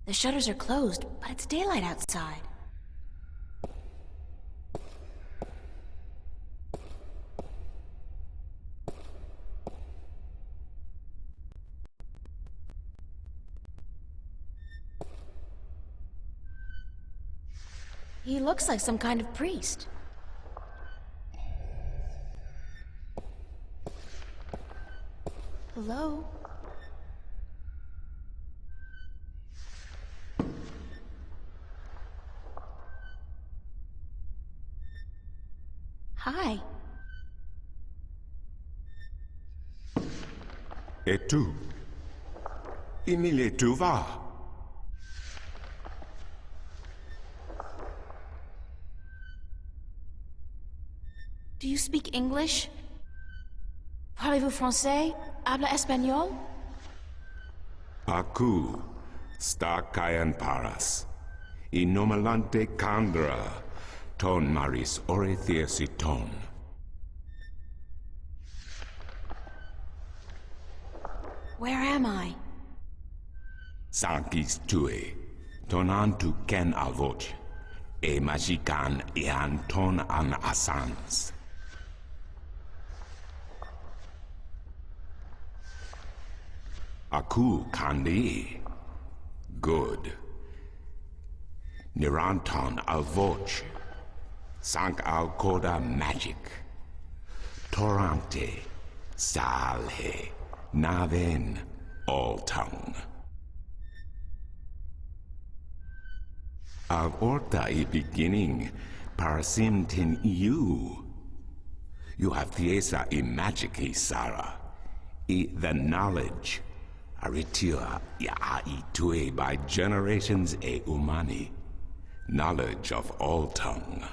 The shutters are closed, but it's daylight outside. He looks like some kind of priest. Hello? Hi. Et tu? Emile, tu vas? Do you speak English? Parlez-vous français? Habla español? Aku, sta kayan paras. Inomalante kandra, ton maris orethesiton. Where am I? Sankis tue, tonantu ken alvoch, e magikan ian ton an asans. Aku kandi. Good. Niranton alvoch. Sank al koda magic. Torante. Salhe. Naven. All tongue. Av orta I beginning. Parasim tin you. You have thiesa I magic I Sara. I the knowledge. Aritua ya itue by generations e umani, knowledge of all tongue.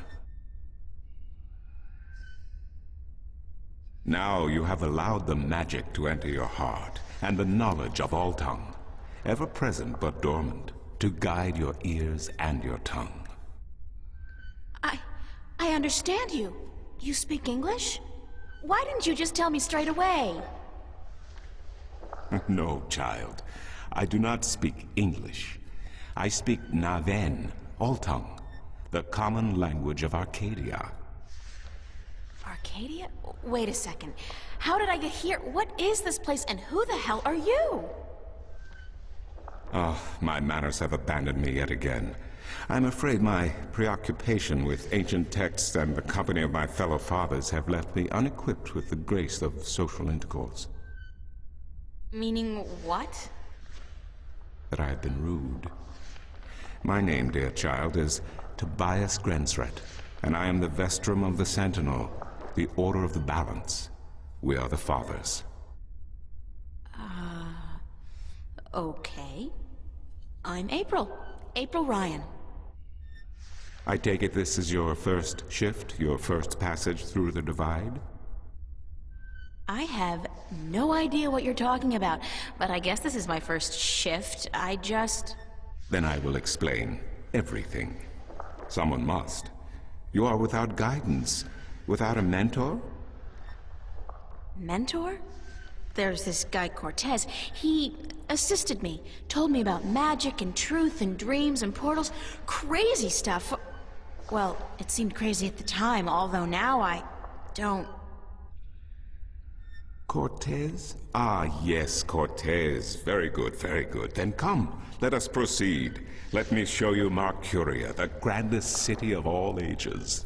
Now you have allowed the magic to enter your heart, and the knowledge of all tongue, ever present but dormant, to guide your ears and your tongue. I understand you. You speak English? Why didn't you just tell me straight away? No, child. I do not speak English. I speak Naven, all tongue, the common language of Arcadia. Arcadia? Wait a second. How did I get here? What is this place, and who the hell are you? Oh, my manners have abandoned me yet again. I'm afraid my preoccupation with ancient texts and the company of my fellow fathers have left me unequipped with the grace of social intercourse. Meaning what? That I have been rude. My name, dear child, is Tobias Grensret, and I am the Vestrum of the Sentinel, the Order of the Balance. We are the Fathers. Okay. I'm April. April Ryan. I take it this is your first shift, your first passage through the Divide? I have no idea what you're talking about, but I guess this is my first shift. Then I will explain everything. Someone must. You are without guidance, without a mentor? Mentor? There's this guy Cortez. He assisted me, told me about magic and truth and dreams and portals. Crazy stuff. Well, it seemed crazy at the time, although now I don't... Cortez? Ah, yes, Cortez. Very good, very good. Then come, let us proceed. Let me show you Mercuria, the grandest city of all ages.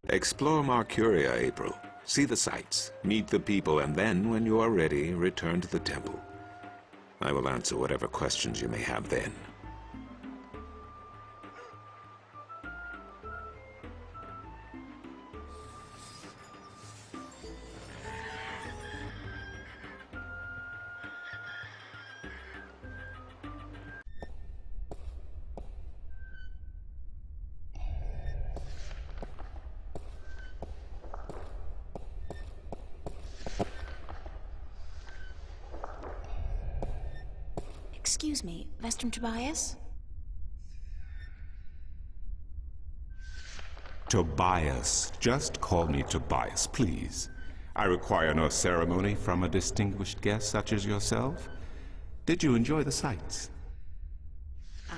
Explore Mercuria, April. see the sights, meet the people, and then, when you are ready, return to the temple. I will answer whatever questions you may have then. Excuse me, Vestrum Tobias? Tobias. Just call me Tobias, please. I require no ceremony from a distinguished guest such as yourself. Did you enjoy the sights?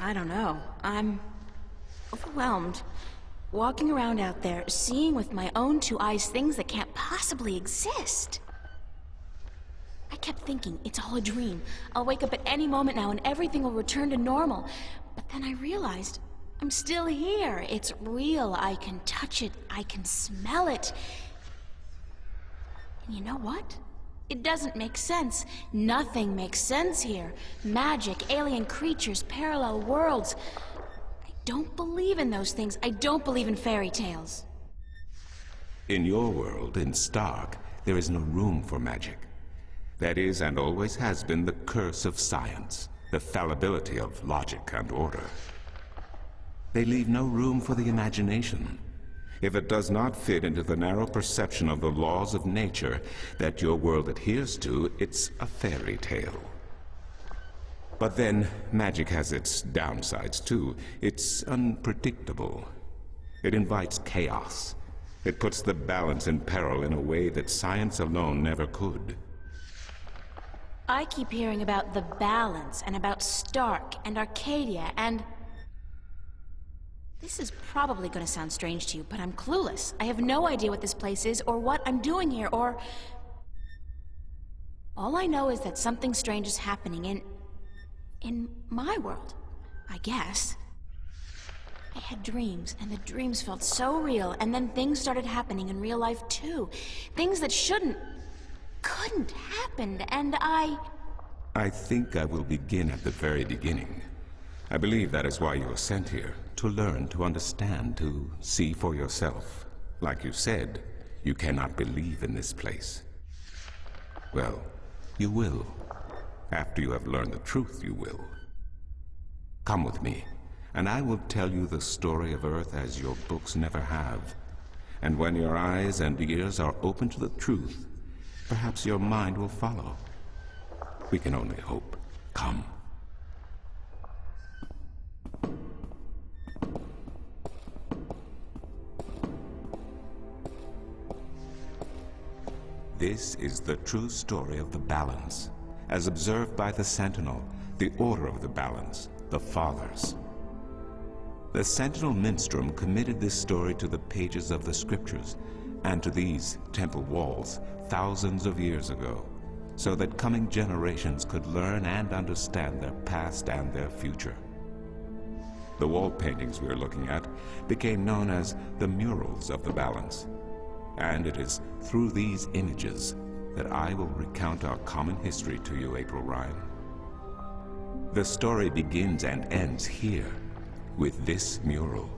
I don't know. I'm overwhelmed. Walking around out there, seeing with my own two eyes things that can't possibly exist. I kept thinking, it's all a dream. I'll wake up at any moment now and everything will return to normal. But then I realized, I'm still here. It's real. I can touch it. I can smell it. And you know what? It doesn't make sense. Nothing makes sense here. Magic, alien creatures, parallel worlds. I don't believe in those things. I don't believe in fairy tales. In your world, in Stark, there is no room for magic. That is, and always has been, the curse of science, the fallibility of logic and order. They leave no room for the imagination. If it does not fit into the narrow perception of the laws of nature that your world adheres to, it's a fairy tale. But then, magic has its downsides too. It's unpredictable. It invites chaos. It puts the balance in peril in a way that science alone never could. I keep hearing about the balance, and about Stark, and Arcadia, and... This is probably gonna sound strange to you, but I'm clueless. I have no idea what this place is, or what I'm doing here, or... All I know is that something strange is happening in my world, I guess. I had dreams, and the dreams felt so real, and then things started happening in real life too. Things that couldn't happen, and I think I will begin at the very beginning. I believe that is why you were sent here, to learn, to understand, to see for yourself. Like you said, you cannot believe in this place. Well, you will. After you have learned the truth, you will. Come with me, and I will tell you the story of Earth as your books never have. And when your eyes and ears are open to the truth, perhaps your mind will follow. We can only hope. Come. This is the true story of the balance, as observed by the Sentinel, the Order of the Balance, the Fathers. The Sentinel Minstrom committed this story to the pages of the scriptures and to these temple walls thousands of years ago, so that coming generations could learn and understand their past and their future. The wall paintings we are looking at became known as the Murals of the Balance, and it is through these images that I will recount our common history to you, April Ryan. The story begins and ends here, with this mural.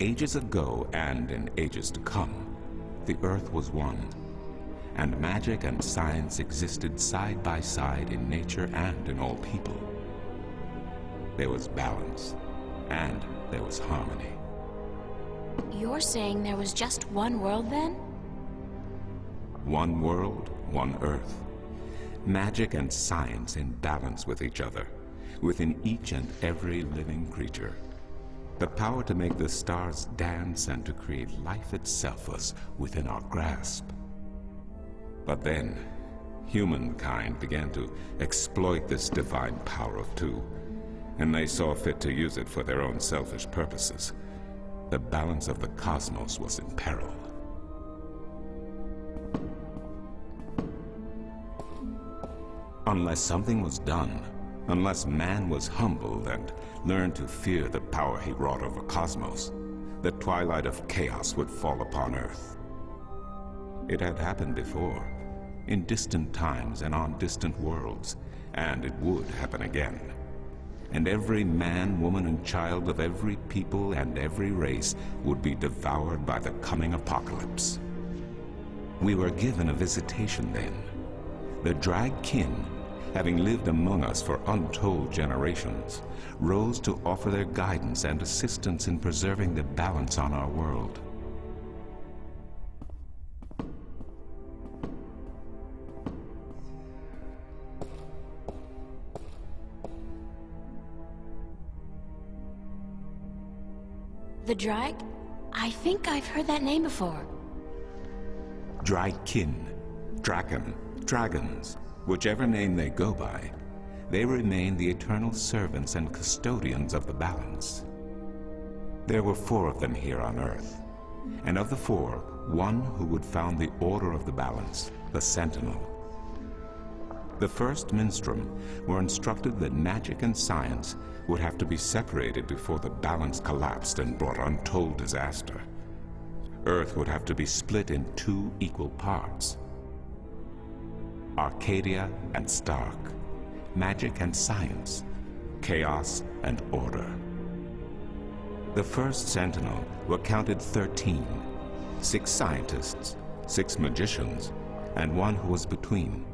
Ages ago, and in ages to come, the Earth was one, and magic and science existed side by side in nature and in all people. There was balance, and there was harmony. You're saying there was just one world then? One world, one Earth. Magic and science in balance with each other, within each and every living creature. The power to make the stars dance and to create life itself was within our grasp. But then, humankind began to exploit this divine power of two, and they saw fit to use it for their own selfish purposes. The balance of the cosmos was in peril. Unless something was done, unless man was humbled and learned to fear the power he wrought over cosmos, the twilight of chaos would fall upon Earth. It had happened before, in distant times and on distant worlds, and it would happen again. And every man, woman, and child of every people and every race would be devoured by the coming apocalypse. We were given a visitation then. The Drag Kin, having lived among us for untold generations, rose to offer their guidance and assistance in preserving the balance on our world. The Drag? I think I've heard that name before. Drag Kin, Draken, Dragons, whichever name they go by, they remain the eternal servants and custodians of the balance. There were 4 of them here on Earth, and of the 4, one who would found the order of the balance, the Sentinel. The first Minstrum were instructed that magic and science would have to be separated before the balance collapsed and brought untold disaster. Earth would have to be split in 2 equal parts. Arcadia and Stark, magic and science, chaos and order. The first Sentinel were counted 13, 6 scientists, 6 magicians, and 1 who was between,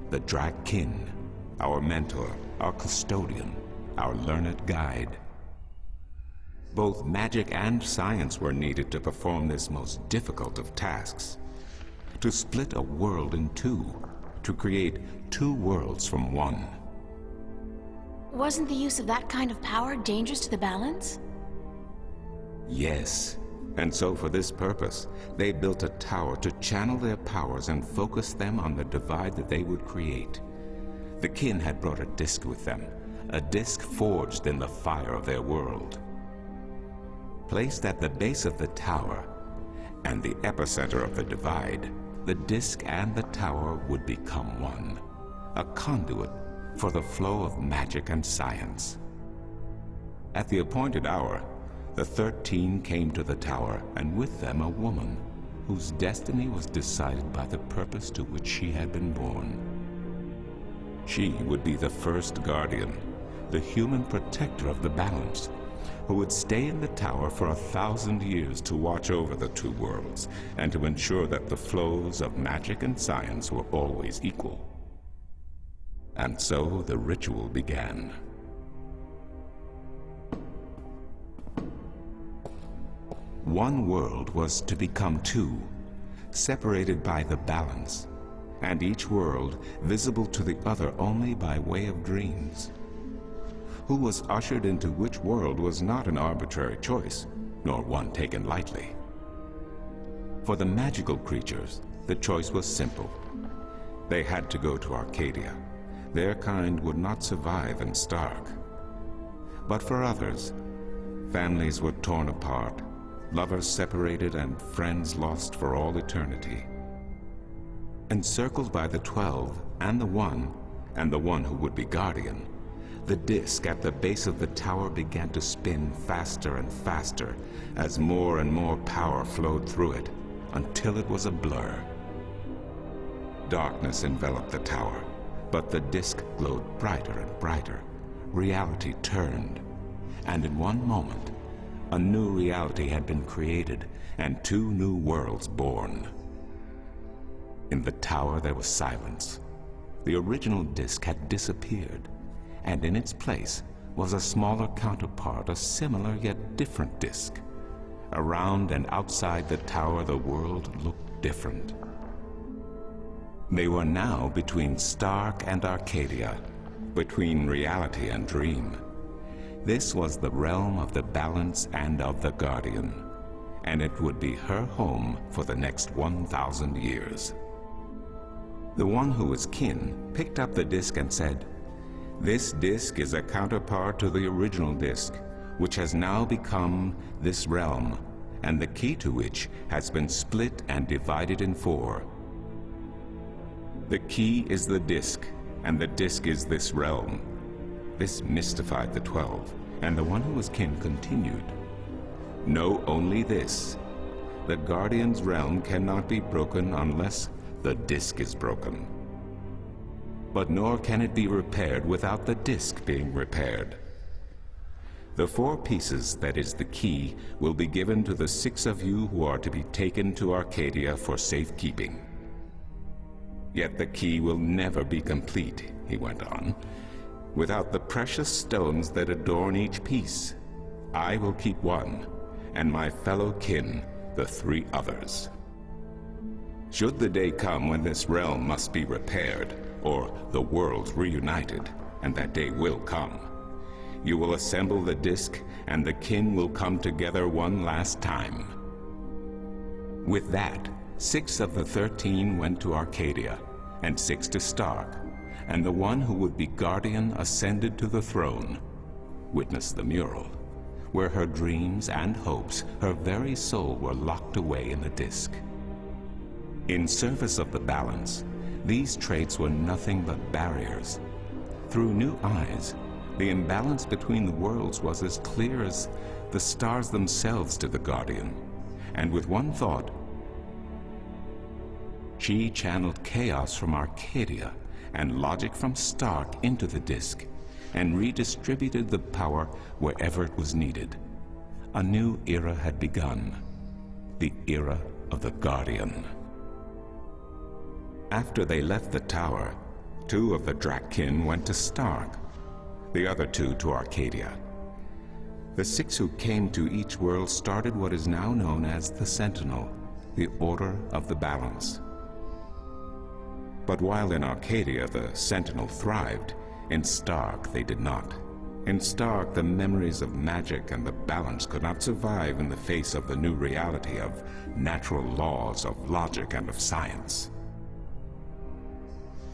the Drag Kin, our mentor, our custodian, our learned guide. Both magic and science were needed to perform this most difficult of tasks, to split a world in 2, to create 2 worlds from 1. Wasn't the use of that kind of power dangerous to the balance? Yes, and so for this purpose, they built a tower to channel their powers and focus them on the divide that they would create. The Kin had brought a disc with them, a disc forged in the fire of their world. Placed at the base of the tower and the epicenter of the divide, the disc and the tower would become one, a conduit for the flow of magic and science. At the appointed hour, the 13 came to the tower, and with them a woman whose destiny was decided by the purpose to which she had been born. She would be the first guardian, the human protector of the balance, who would stay in the tower for 1,000 years to watch over the 2 worlds and to ensure that the flows of magic and science were always equal. And so the ritual began. One world was to become 2, separated by the balance, and each world visible to the other only by way of dreams. Who was ushered into which world was not an arbitrary choice, nor one taken lightly. For the magical creatures, the choice was simple. They had to go to Arcadia. Their kind would not survive in Stark. But for others, families were torn apart, lovers separated, and friends lost for all eternity. Encircled by the 12 and the 1 who would be guardian, the disc at the base of the tower began to spin faster and faster as more and more power flowed through it, until it was a blur. Darkness enveloped the tower, but the disc glowed brighter and brighter. Reality turned, and in one moment, a new reality had been created and 2 new worlds born. In the tower there was silence. The original disc had disappeared, and in its place was a smaller counterpart, a similar yet different disc. Around and outside the tower the world looked different. They were now between Stark and Arcadia, between reality and dream. This was the realm of the balance and of the guardian, and it would be her home for the next 1,000 years. The one who was kin picked up the disc and said, "This disc is a counterpart to the original disc, which has now become this realm, and the key to which has been split and divided in 4. The key is the disc, and the disc is this realm." This mystified the 12, and the one who was kin continued, "Know only this. the Guardian's realm cannot be broken unless the disc is broken. But nor can it be repaired without the disc being repaired. The 4 pieces that is the key will be given to the 6 of you who are to be taken to Arcadia for safekeeping. Yet the key will never be complete, he went on, without the precious stones that adorn each piece. I will keep 1, and my fellow kin the 3 others. Should the day come when this realm must be repaired, or the worlds reunited, and that day will come, you will assemble the disc, and the kin will come together one last time. With that, 6 of the 13 went to Arcadia, and 6 to Stark, and the one who would be Guardian ascended to the throne. Witness the mural, where her dreams and hopes, her very soul, were locked away in the disc. In service of the balance, these traits were nothing but barriers. Through new eyes, the imbalance between the worlds was as clear as the stars themselves to the Guardian, and with one thought, she channeled chaos from Arcadia and logic from Stark into the disc, and redistributed the power wherever it was needed. A new era had begun, the era of the Guardian. After they left the tower, 2 of the Drakkin went to Stark, the other 2 to Arcadia. The 6 who came to each world started what is now known as the Sentinel, the Order of the Balance. But while in Arcadia the Sentinel thrived, in Stark they did not. In Stark, the memories of magic and the balance could not survive in the face of the new reality of natural laws, of logic, and of science.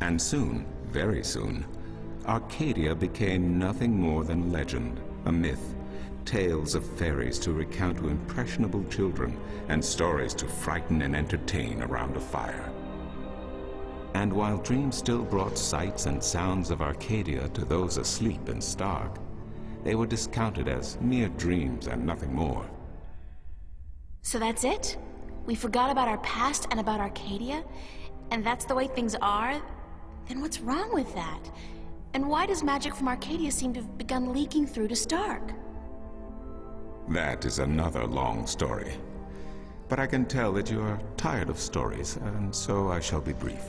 And soon, very soon, Arcadia became nothing more than legend, a myth, tales of fairies to recount to impressionable children, and stories to frighten and entertain around a fire. And while dreams still brought sights and sounds of Arcadia to those asleep in Stark, they were discounted as mere dreams and nothing more. So that's it? We forgot about our past and about Arcadia? And that's the way things are? Then what's wrong with that? And why does magic from Arcadia seem to have begun leaking through to Stark? That is another long story. But I can tell that you are tired of stories, and so I shall be brief.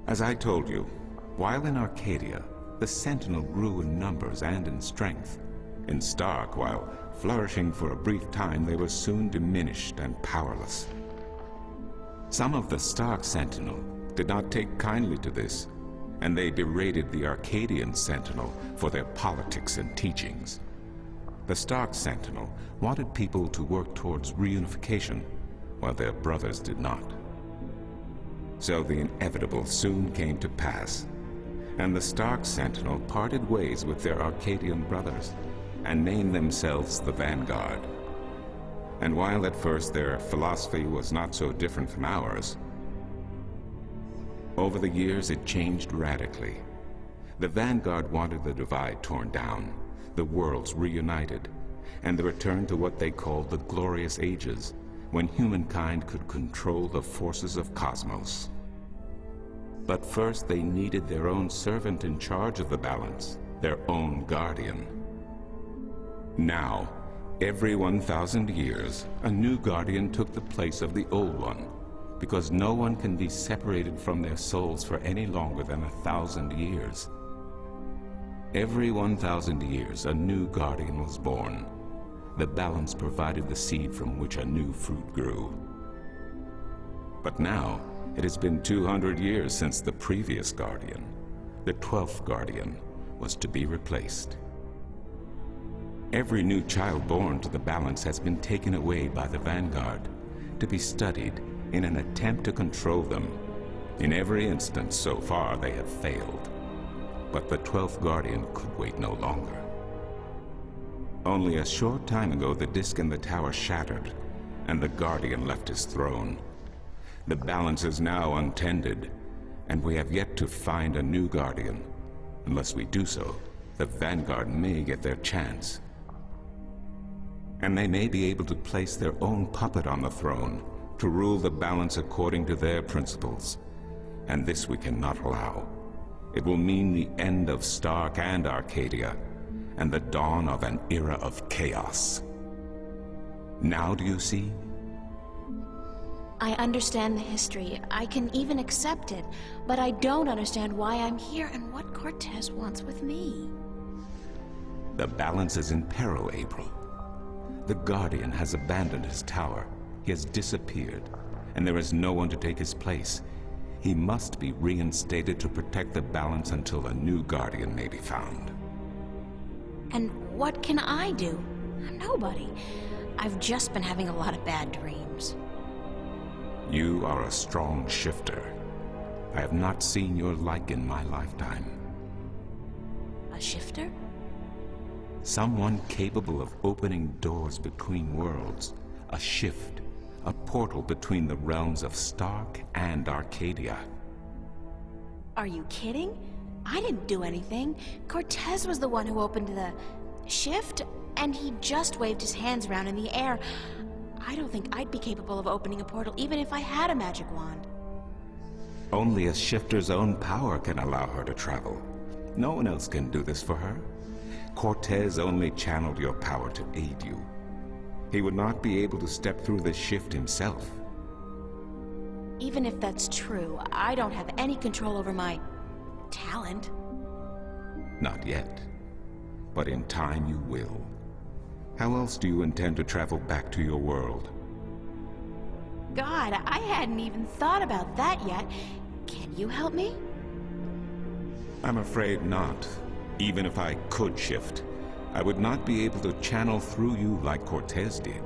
As I told you, while in Arcadia, the Sentinel grew in numbers and in strength. In Stark, while flourishing for a brief time, they were soon diminished and powerless. Some of the Stark Sentinel did not take kindly to this, and they berated the Arcadian Sentinel for their politics and teachings. The Stark Sentinel wanted people to work towards reunification, while their brothers did not. So the inevitable soon came to pass, and the Stark Sentinel parted ways with their Arcadian brothers and named themselves the Vanguard. And while at first their philosophy was not so different from ours, over the years it changed radically. The Vanguard wanted the divide torn down, the worlds reunited, and the return to what they called the Glorious Ages, when humankind could control the forces of cosmos. But first they needed their own servant in charge of the balance, their own guardian. Now, every 1,000 years, a new guardian took the place of the old one, because no one can be separated from their souls for any longer than 1,000 years. Every 1,000 years, a new guardian was born. The balance provided the seed from which a new fruit grew. But now, it has been 200 years since the previous guardian, the 12th guardian, was to be replaced. Every new child born to the balance has been taken away by the Vanguard, to be studied in an attempt to control them. In every instance so far they have failed. But the 12th guardian could wait no longer. Only a short time ago the disc in the tower shattered, and the guardian left his throne. The balance is now untended, and we have yet to find a new guardian. Unless we do so, the Vanguard may get their chance. And they may be able to place their own puppet on the throne to rule the balance according to their principles. And this we cannot allow. It will mean the end of Stark and Arcadia, and the dawn of an era of chaos. Now do you see? I understand the history. I can even accept it. But I don't understand why I'm here and what Cortez wants with me. The balance is in peril, April. The Guardian has abandoned his tower. He has disappeared, and there is no one to take his place. He must be reinstated to protect the balance until a new Guardian may be found. And what can I do? I'm nobody. I've just been having a lot of bad dreams. You are a strong shifter. I have not seen your like in my lifetime. A shifter? Someone capable of opening doors between worlds. A shift. A portal between the realms of Stark and Arcadia. Are you kidding? I didn't do anything. Cortez was the one who opened the shift, and he just waved his hands around in the air. I don't think I'd be capable of opening a portal even if I had a magic wand. Only a shifter's own power can allow her to travel. No one else can do this for her. Cortez only channeled your power to aid you. He would not be able to step through this shift himself. Even if that's true, I don't have any control over my talent. Not yet. But in time you will. How else do you intend to travel back to your world? God, I hadn't even thought about that yet. Can you help me? I'm afraid not. Even if I could shift, I would not be able to channel through you like Cortez did.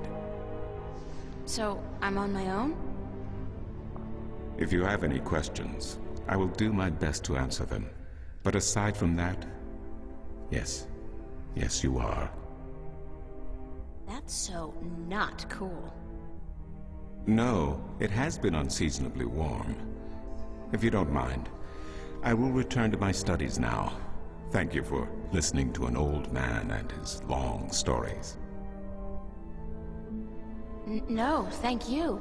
So, I'm on my own? If you have any questions, I will do my best to answer them. But aside from that, yes, you are. That's so not cool. No, it has been unseasonably warm. If you don't mind, I will return to my studies now. Thank you for listening to an old man and his long stories. No, thank you.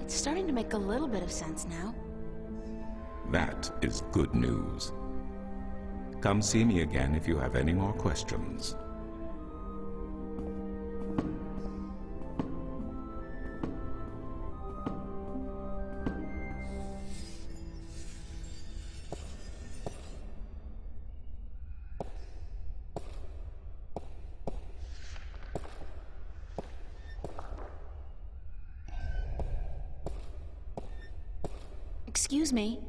It's starting to make a little bit of sense now. That is good news. Come see me again if you have any more questions. Excuse me.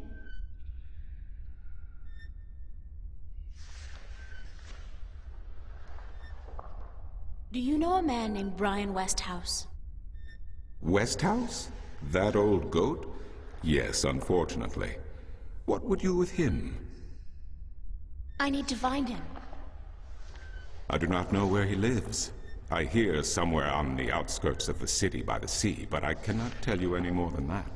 Do you know a man named Brian Westhouse? Westhouse? That old goat? Yes, unfortunately. What would you with him? I need to find him. I do not know where he lives. I hear somewhere on the outskirts of the city by the sea, but I cannot tell you any more than that.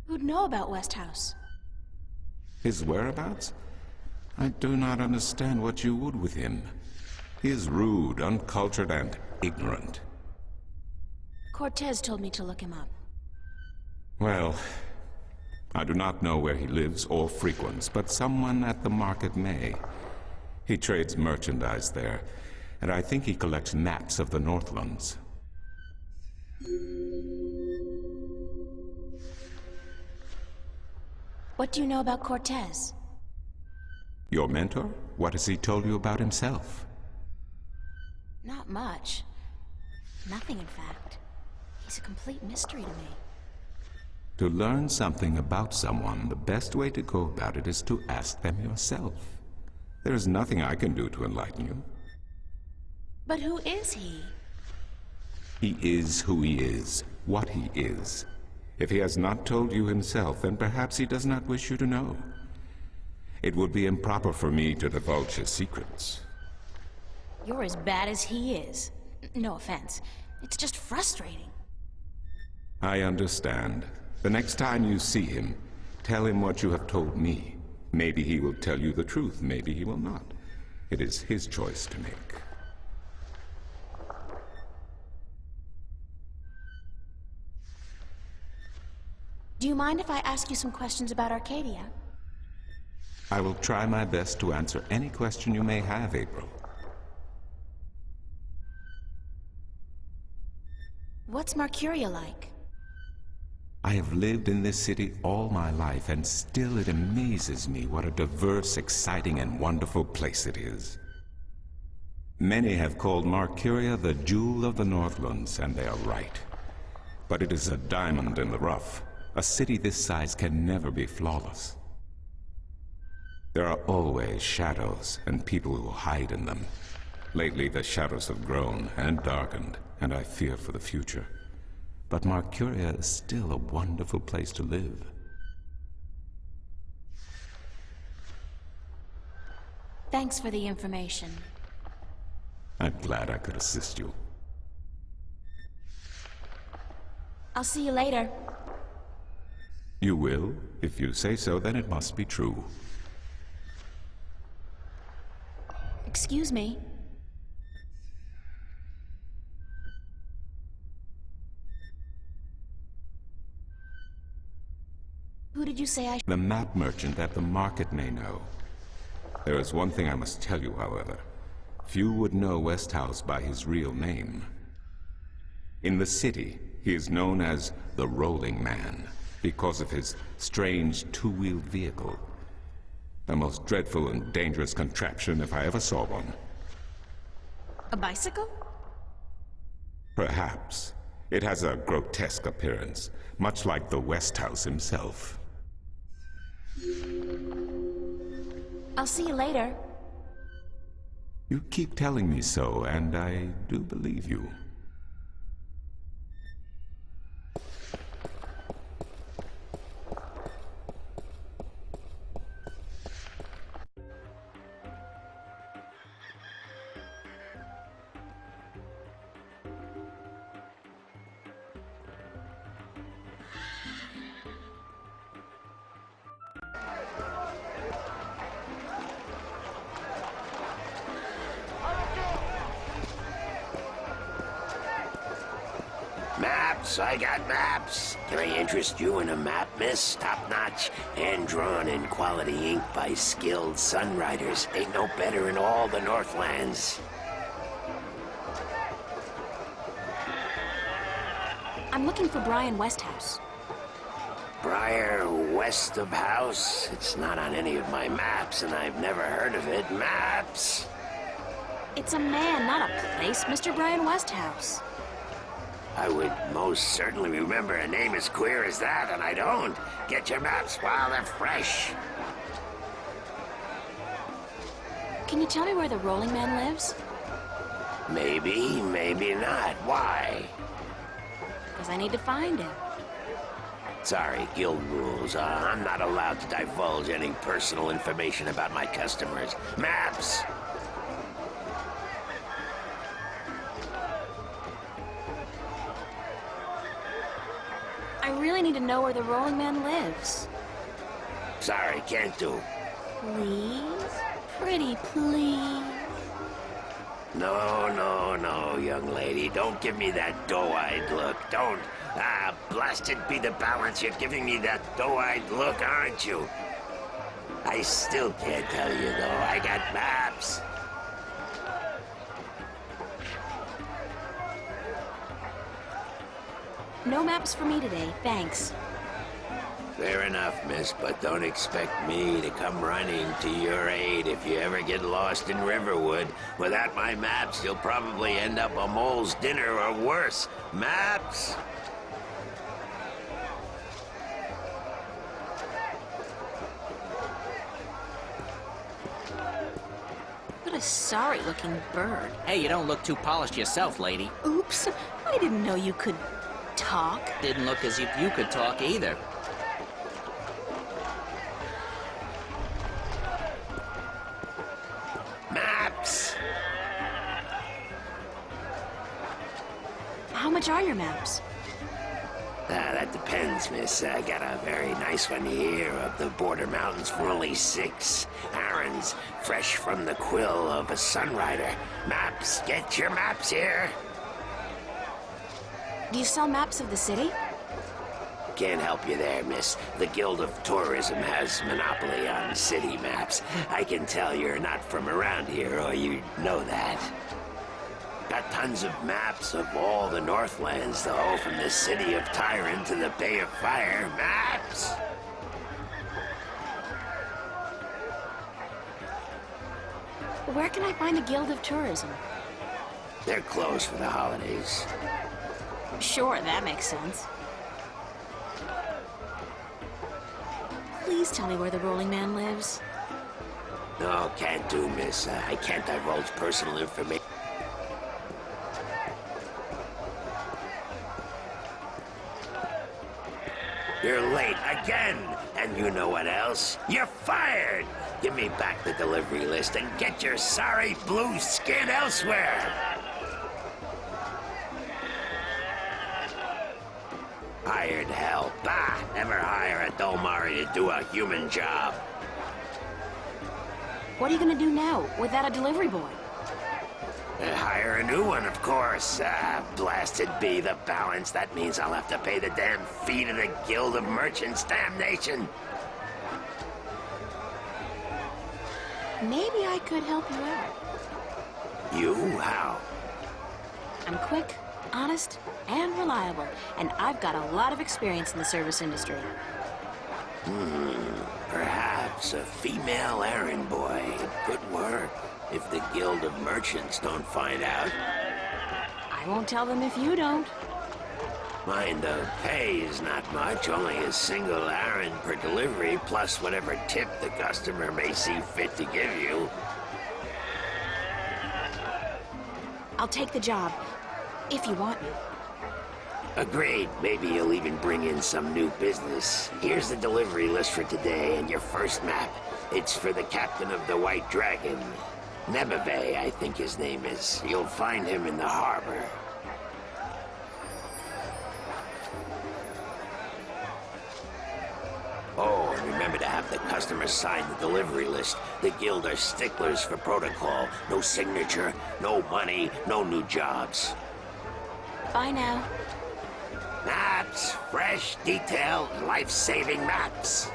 Who'd know about Westhouse? His whereabouts? I do not understand what you would with him. He is rude, uncultured, and ignorant. Cortez told me to look him up. Well, I do not know where he lives or frequents, but someone at the market may. He trades merchandise there, and I think he collects maps of the Northlands. What do you know about Cortez? Your mentor? What has he told you about himself? Not much. Nothing, in fact. He's a complete mystery to me. To learn something about someone, the best way to go about it is to ask them yourself. There is nothing I can do to enlighten you. But who is he? He is who he is, what he is. If he has not told you himself, then perhaps he does not wish you to know. It would be improper for me to divulge his secrets. You're as bad as he is. No offense. It's just frustrating. I understand. The next time you see him, tell him what you have told me. Maybe he will tell you the truth, maybe he will not. It is his choice to make. Do you mind if I ask you some questions about Arcadia? I will try my best to answer any question you may have, April. What's Marcuria like? I have lived in this city all my life, and still it amazes me what a diverse, exciting, and wonderful place it is. Many have called Marcuria the jewel of the Northlands, and they are right. But it is a diamond in the rough. A city this size can never be flawless. There are always shadows and people who hide in them. Lately, the shadows have grown and darkened, and I fear for the future. But Marcuria is still a wonderful place to live. Thanks for the information. I'm glad I could assist you. I'll see you later. You will? If you say so, then it must be true. Excuse me. Who did you say I The map merchant at the market may know. There is one thing I must tell you, however. Few would know Westhouse by his real name. In the city, he is known as the Rolling Man, because of his strange two-wheeled vehicle. The most dreadful and dangerous contraption if I ever saw one. A bicycle? Perhaps. It has a grotesque appearance, much like the Westhouse himself. I'll see you later. You keep telling me so, and I do believe you. Maps, I got maps. Can I interest you in a map, miss? Top-notch, hand-drawn in quality ink by skilled sunriders. Ain't no better in all the Northlands. I'm looking for Brian Westhouse. Briar west of house? It's not on any of my maps, and I've never heard of it. Maps! It's a man, not a place, Mr. Brian Westhouse. I would most certainly remember a name as queer as that, and I don't. Get your maps while they're fresh. Can you tell me where the Rolling Man lives? Maybe, maybe not. Why? Because I need to find him. Sorry, guild rules. I'm not allowed to divulge any personal information about my customers. Maps! I really need to know where the Rolling Man lives. Sorry, can't do. Please? Pretty please? No, no, no, young lady. Don't give me that doe-eyed look. Don't. Ah, blasted be the balance. You're giving me that doe-eyed look, aren't you? I still can't tell you, though. I got maps. No maps for me today, thanks. Fair enough, miss, but don't expect me to come running to your aid if you ever get lost in Riverwood. Without my maps, you'll probably end up a mole's dinner or worse. Maps? What a sorry-looking bird. Hey, you don't look too polished yourself, lady. Oops, I didn't know you could talk. Didn't look as if you could talk either. Maps! How much are your maps? That depends, miss. I got a very nice one here of the Border Mountains for only 6. drawings, fresh from the quill of a sunrider. Maps, get your maps here. Do you sell maps of the city? Can't help you there, miss. The Guild of Tourism has monopoly on city maps. I can tell you're not from around here, or you'd know that. Got tons of maps of all the Northlands, though, from the city of Tyron to the Bay of Fire. Maps! Where can I find the Guild of Tourism? They're closed for the holidays. Sure, that makes sense. Please tell me where the Rolling Man lives. No, can't do, miss. I can't divulge personal information. You're late again, and you know what else? You're fired! Give me back the delivery list and get your sorry blue skin elsewhere! Hired hell. Bah! Never hire a Dolmari to do a human job. What are you gonna do now, without a delivery boy? Hire a new one, of course. Blasted be the balance. That means I'll have to pay the damn fee to the Guild of Merchants. Damnation! Maybe I could help you out. You? How? I'm quick, honest, and reliable, and I've got a lot of experience in the service industry. Perhaps a female errand boy. It could work. If the Guild of Merchants don't find out. I won't tell them if you don't. Mind, the pay is not much. Only a single errand per delivery, plus whatever tip the customer may see fit to give you. I'll take the job, if you want me. Agreed. Maybe you'll even bring in some new business. Here's the delivery list for today and your first map. It's for the captain of the White Dragon. Nebebe, I think his name is. You'll find him in the harbor. Oh, and remember to have the customer sign the delivery list. The Guild are sticklers for protocol. No signature, no money, no new jobs. Bye now. Maps, fresh, detailed, life-saving maps.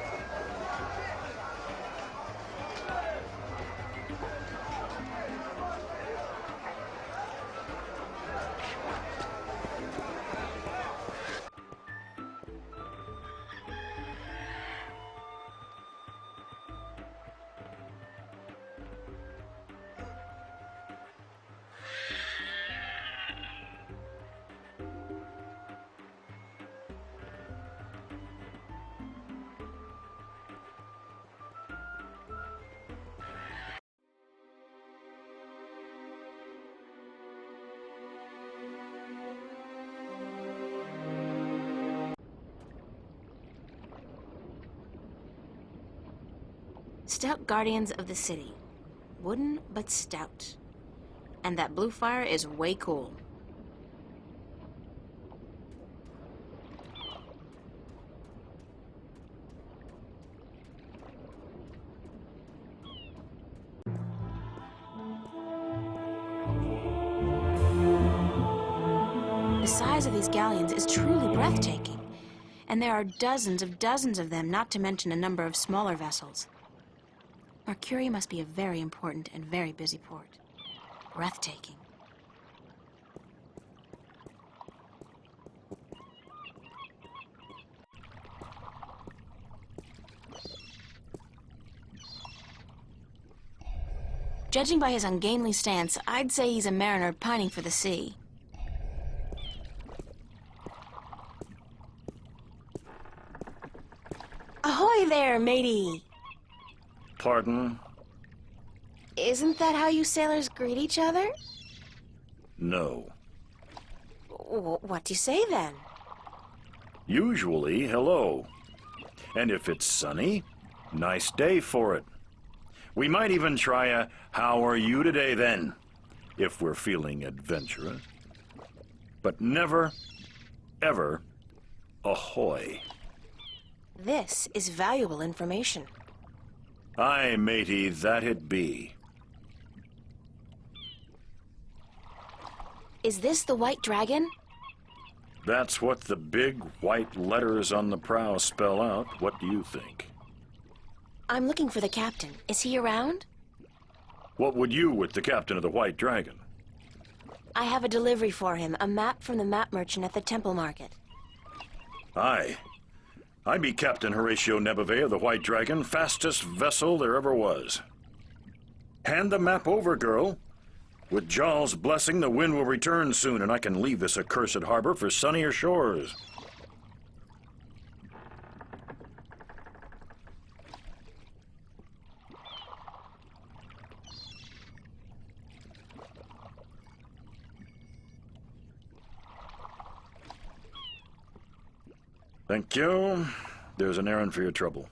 Stout guardians of the city. Wooden, but stout. And that blue fire is way cool. The size of these galleons is truly breathtaking. And there are dozens of them, not to mention a number of smaller vessels. Mercury must be a very important and very busy port. Breathtaking. Judging by his ungainly stance, I'd say he's a mariner pining for the sea. Ahoy there, matey! Pardon? Isn't that how you sailors greet each other? No. What do you say then? Usually, hello. And if it's sunny, nice day for it. We might even try a how are you today then, if we're feeling adventurous. But never, ever, ahoy. This is valuable information. Aye, matey, that it be. Is this the White Dragon? That's what the big white letters on the prow spell out. What do you think? I'm looking for the captain. Is he around? What would you with the captain of the White Dragon? I have a delivery for him, a map from the map merchant at the Temple Market. Aye. I be Captain Horatio Nebeve of the White Dragon, fastest vessel there ever was. Hand the map over, girl. With Jarl's blessing, the wind will return soon, and I can leave this accursed harbor for sunnier shores. Thank you. There's an errand for your trouble.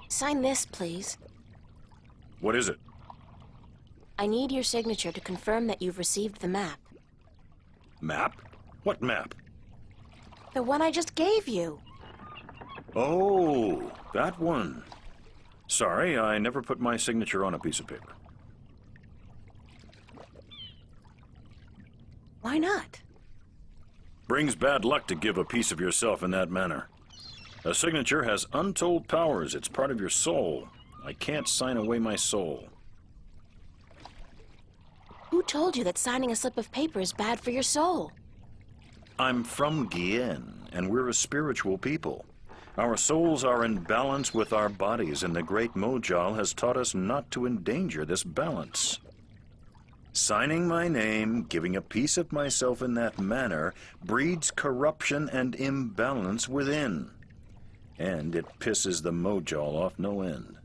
Sign this, please. What is it? I need your signature to confirm that you've received the map. Map? What map? The one I just gave you. Oh, that one. Sorry, I never put my signature on a piece of paper. Why not? Brings bad luck to give a piece of yourself in that manner. A signature has untold powers. It's part of your soul. I can't sign away my soul. Who told you that signing a slip of paper is bad for your soul? I'm from Gien, and we're a spiritual people. Our souls are in balance with our bodies, and the great Mojal has taught us not to endanger this balance. Signing my name, giving a piece of myself in that manner, breeds corruption and imbalance within. And it pisses the Mojal off no end.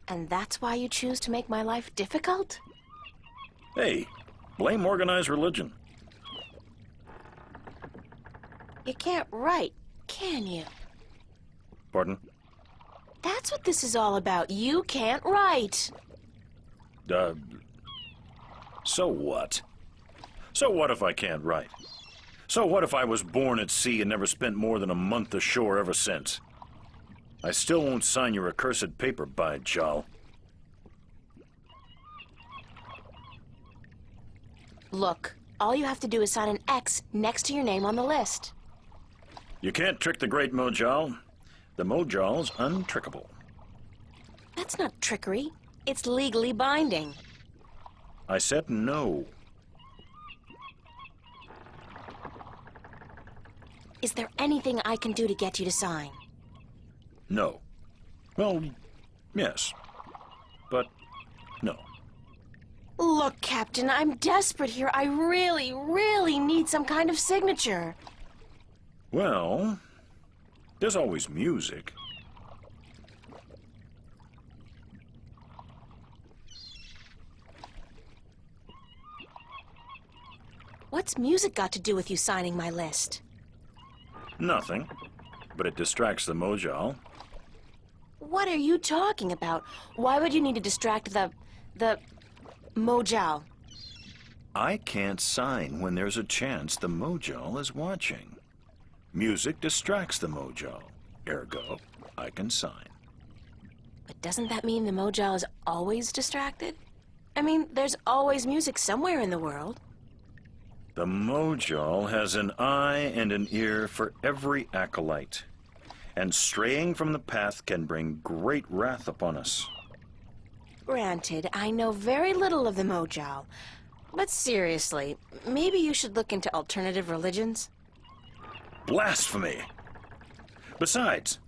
And that's why you choose to make my life difficult? Hey, blame organized religion. You can't write, can you? Pardon? That's what this is all about. You can't write. So what? So what if I can't write? So what if I was born at sea and never spent more than a month ashore ever since? I still won't sign your accursed paper, by Jal. Look, all you have to do is sign an X next to your name on the list. You can't trick the great Mojal. The Mojal's untrickable. That's not trickery. It's legally binding. I said no. Is there anything I can do to get you to sign? No. Well, yes. But no. Look, Captain, I'm desperate here. I really, really need some kind of signature. Well, there's always music. What's music got to do with you signing my list? Nothing. But it distracts the Mojal. What are you talking about? Why would you need to distract the Mojal? I can't sign when there's a chance the Mojal is watching. Music distracts the Mojal. Ergo, I can sign. But doesn't that mean the Mojal is always distracted? I mean, there's always music somewhere in the world. The Mojal has an eye and an ear for every acolyte, and straying from the path can bring great wrath upon us. Granted, I know very little of the Mojal, but seriously, maybe you should look into alternative religions? Blasphemy! Besides,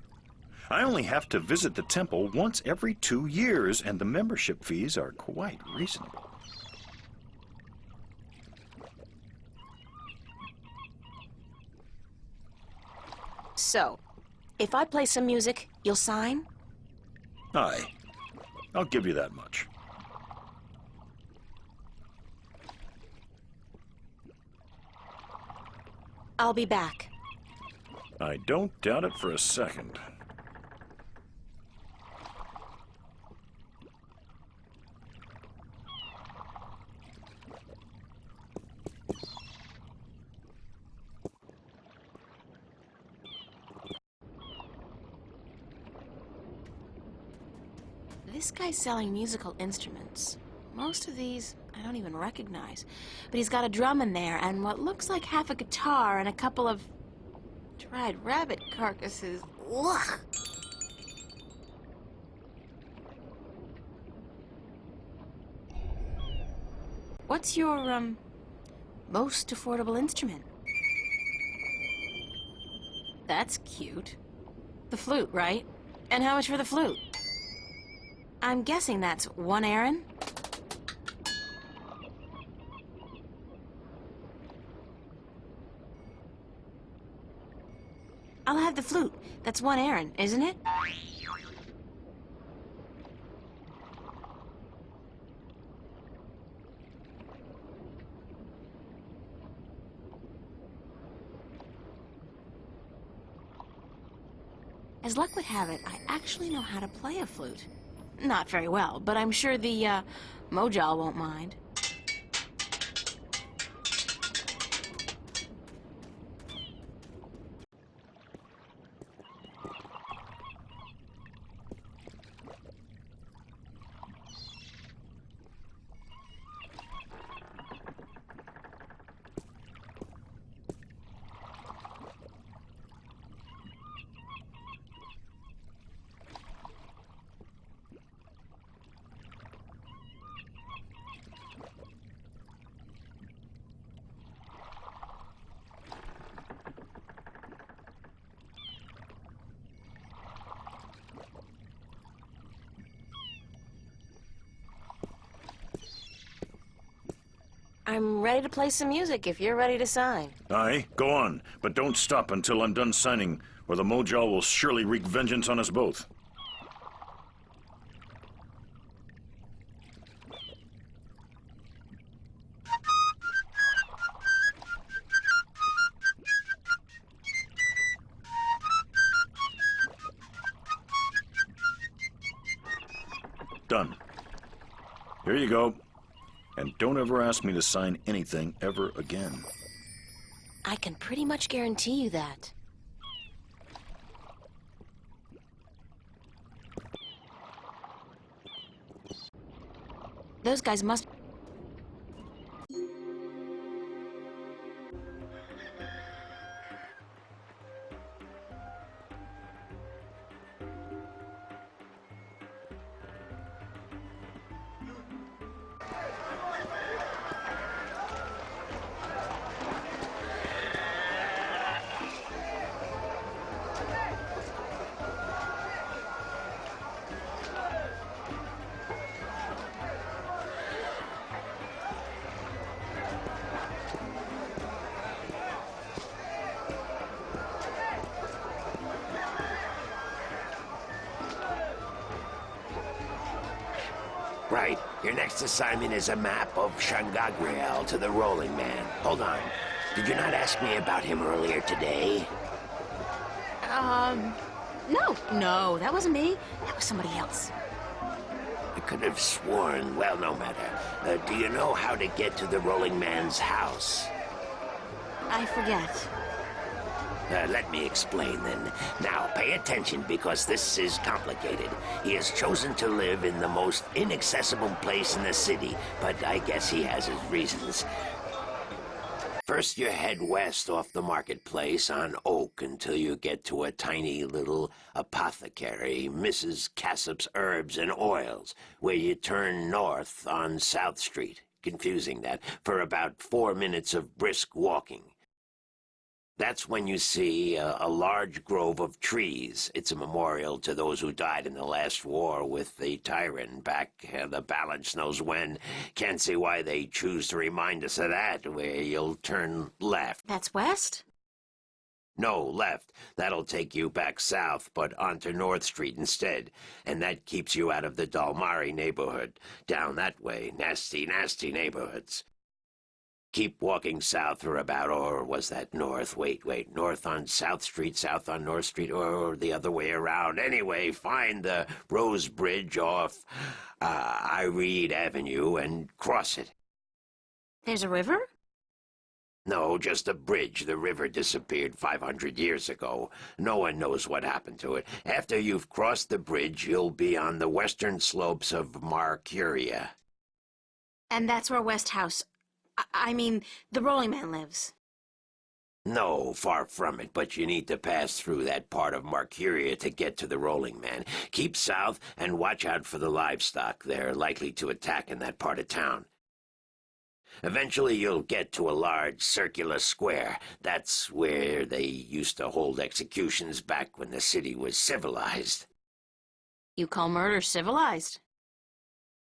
I only have to visit the temple once every 2 years, and the membership fees are quite reasonable. So, if I play some music, you'll sign? Aye, I'll give you that much. I'll be back. I don't doubt it for a second. This guy's selling musical instruments. Most of these I don't even recognize. But he's got a drum in there and what looks like half a guitar and a couple of dried rabbit carcasses. Ugh! What's your, most affordable instrument? That's cute. The flute, right? And how much for the flute? I'm guessing that's 1 Aaron? I'll have the flute. That's 1 Aaron, isn't it? As luck would have it, I actually know how to play a flute. Not very well, but I'm sure the, Mojal won't mind. I'm ready to play some music if you're ready to sign. Aye, go on, but don't stop until I'm done signing, or the Mojal will surely wreak vengeance on us both. Done. Here you go. And don't ever ask me to sign anything ever again. I can pretty much guarantee you that. Those guys must... Right. Your next assignment is a map of Shangagriel to the Rolling Man. Hold on. Did you not ask me about him earlier today? No, that wasn't me. That was somebody else. I could have sworn. Well, no matter. Do you know how to get to the Rolling Man's house? I forget. Let me explain then. Now, pay attention because this is complicated. He has chosen to live in the most inaccessible place in the city, but I guess he has his reasons. First, you head west off the marketplace on Oak until you get to a tiny little apothecary, Mrs. Cassop's Herbs and Oils, where you turn north on South Street. Confusing that, for about 4 minutes of brisk walking. That's when you see a large grove of trees. It's a memorial to those who died in the last war with the tyrant back the balance knows when. Can't see why they choose to remind us of that, where you'll turn left. That's west? No, left. That'll take you back south, but onto North Street instead. And that keeps you out of the Dalmari neighborhood. Down that way, nasty, nasty neighborhoods. Keep walking south for about, or was that north? Wait, north on South Street, south on North Street, or the other way around. Anyway, find the Rose Bridge off Ivory Avenue and cross it. There's a river? No, just a bridge. The river disappeared 500 years ago. No one knows what happened to it. After you've crossed the bridge, you'll be on the western slopes of Marcuria. And that's where West House... I mean, the Rolling Man lives. No, far from it, but you need to pass through that part of Marcuria to get to the Rolling Man. Keep south and watch out for the livestock. They're likely to attack in that part of town. Eventually you'll get to a large circular square. That's where they used to hold executions back when the city was civilized. You call murder civilized?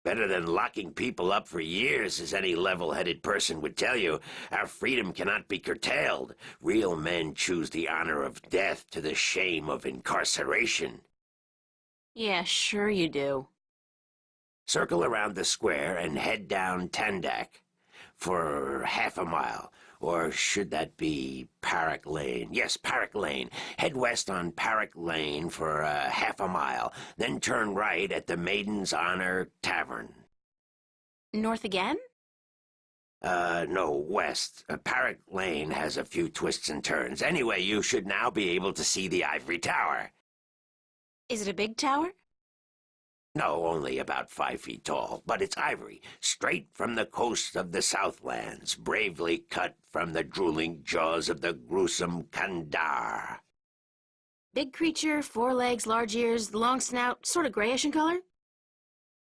Better than locking people up for years, as any level-headed person would tell you. Our freedom cannot be curtailed. Real men choose the honor of death to the shame of incarceration. Yeah, sure you do. Circle around the square and head down Tandak for half a mile. Or should that be Parrot Lane? Yes, Parrot Lane. Head west on Parrot Lane for half a mile. Then turn right at the Maiden's Honor Tavern. North again? No, west. Parrot Lane has a few twists and turns. Anyway, you should now be able to see the Ivory Tower. Is it a big tower? No, only about 5 feet tall, but it's ivory, straight from the coast of the Southlands, bravely cut from the drooling jaws of the gruesome Kandar. Big creature, 4 legs, large ears, long snout, sort of grayish in color?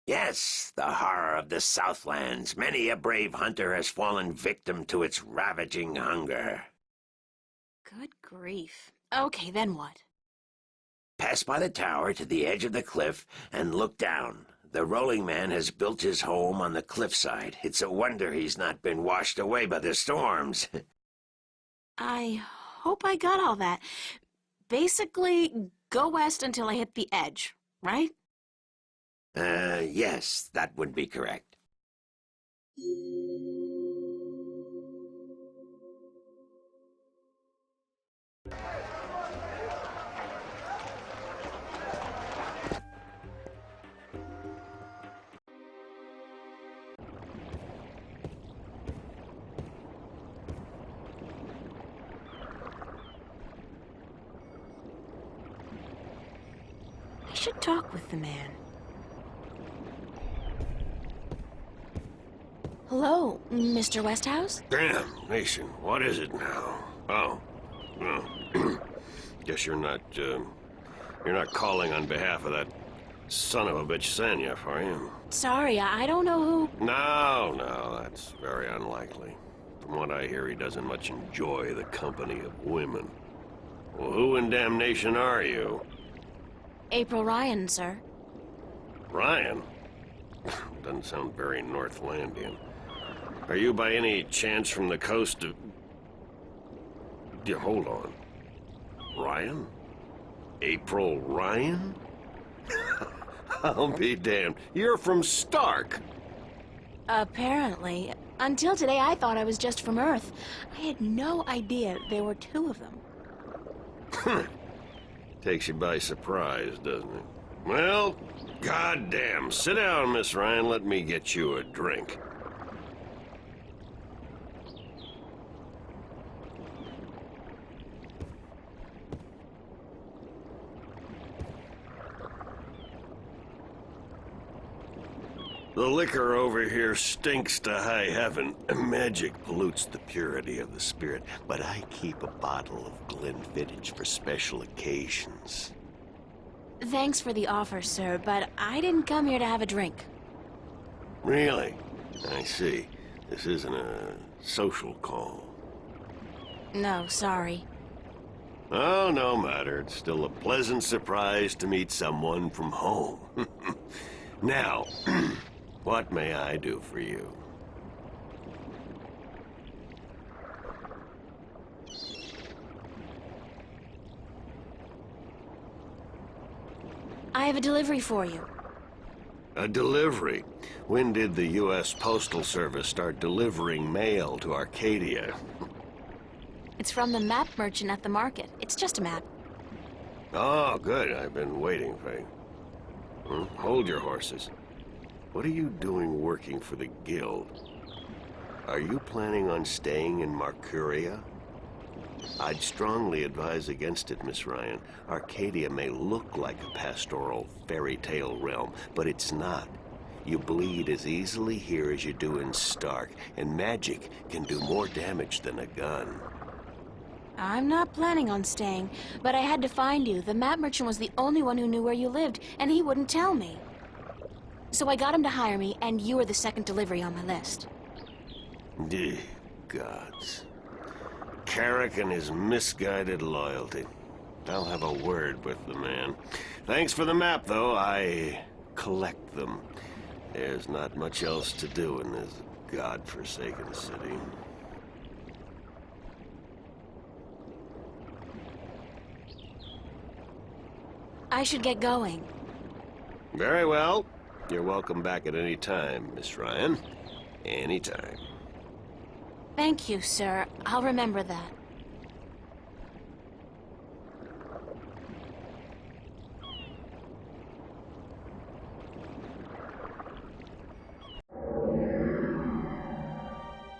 Yes, the horror of the Southlands. Many a brave hunter has fallen victim to its ravaging hunger. Good grief. Okay, then what? Pass by the tower to the edge of the cliff and look down. The Rolling Man has built his home on the cliffside. It's a wonder he's not been washed away by the storms. I hope I got all that. Basically, go west until I hit the edge, right? Yes, that would be correct. I should talk with the man. Hello, Mr. Westhouse? Damn, Nation, what is it now? Oh, well, guess you're not calling on behalf of that son of a bitch Sanyef, are you? Sorry, I don't know who... No, that's very unlikely. From what I hear, he doesn't much enjoy the company of women. Well, who in damnation are you? April Ryan, sir. Ryan? Doesn't sound very Northlandian. Are you by any chance from the coast of... Yeah, hold on. Ryan? April Ryan? I'll be damned. You're from Stark. Apparently. Until today, I thought I was just from Earth. I had no idea there were 2 of them. Takes you by surprise, doesn't it? Well, goddamn. Sit down, Miss Ryan. Let me get you a drink. The liquor over here stinks to high heaven. Magic pollutes the purity of the spirit, but I keep a bottle of Glenfiddich for special occasions. Thanks for the offer, sir, but I didn't come here to have a drink. Really? I see. This isn't a social call. No, sorry. Oh, no matter. It's still a pleasant surprise to meet someone from home. Now, what may I do for you? I have a delivery for you. A delivery. When did the U.S. Postal Service start delivering mail to Arcadia? It's from the map merchant at the market. It's just a map. Oh, good. I've been waiting for you. Hold your horses. What are you doing working for the Guild? Are you planning on staying in Mercuria? I'd strongly advise against it, Miss Ryan. Arcadia may look like a pastoral fairy tale realm, but it's not. You bleed as easily here as you do in Stark, and magic can do more damage than a gun. I'm not planning on staying, but I had to find you. The map merchant was the only one who knew where you lived, and he wouldn't tell me. So I got him to hire me, and you were the second delivery on my list. Dear gods. Carrick and his misguided loyalty. I'll have a word with the man. Thanks for the map, though. I collect them. There's not much else to do in this godforsaken city. I should get going. Very well. You're welcome back at any time, Miss Ryan. Anytime. Thank you, sir. I'll remember that.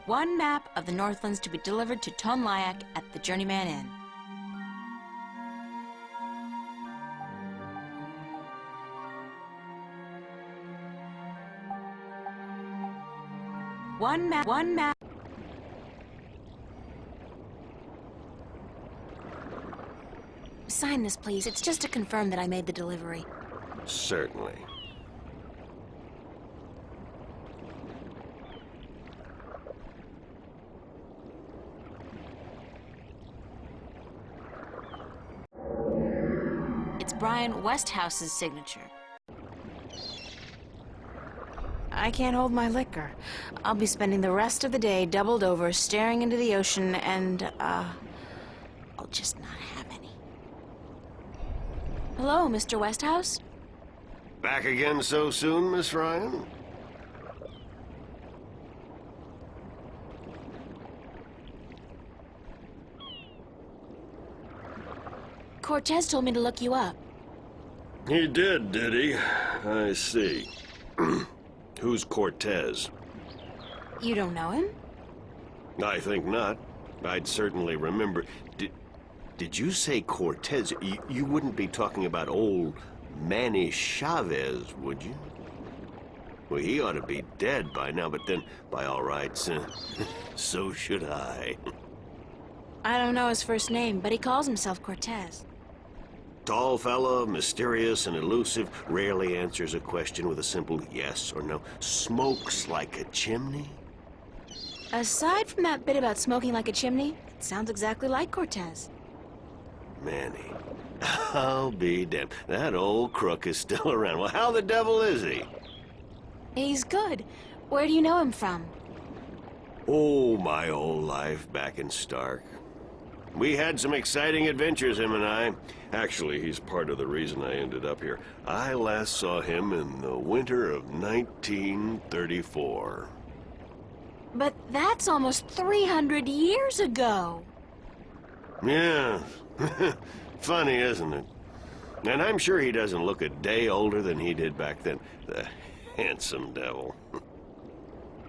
One map of the Northlands to be delivered to Tonlyak at the Journeyman Inn. One map. Sign this, please. It's just to confirm that I made the delivery. Certainly. It's Brian Westhouse's signature. I can't hold my liquor. I'll be spending the rest of the day doubled over, staring into the ocean, and, I'll just not have any. Hello, Mr. Westhouse? Back again so soon, Miss Ryan? Cortez told me to look you up. He did he? I see. Who's Cortez? You don't know him? I think not. I'd certainly remember. Did you say Cortez? You wouldn't be talking about old Manny Chavez, would you? Well, he ought to be dead by now, but then, by all rights, so should I. I don't know his first name, but he calls himself Cortez. Tall fellow, mysterious and elusive, rarely answers a question with a simple yes or no. Smokes like a chimney? Aside from that bit about smoking like a chimney, it sounds exactly like Cortez. Manny. I'll be damned. That old crook is still around. Well, how the devil is he? He's good. Where do you know him from? Oh, my old life back in Stark. We had some exciting adventures, him and I. Actually, he's part of the reason I ended up here. I last saw him in the winter of 1934. But that's almost 300 years ago. Yeah. Funny, isn't it? And I'm sure he doesn't look a day older than he did back then. The handsome devil.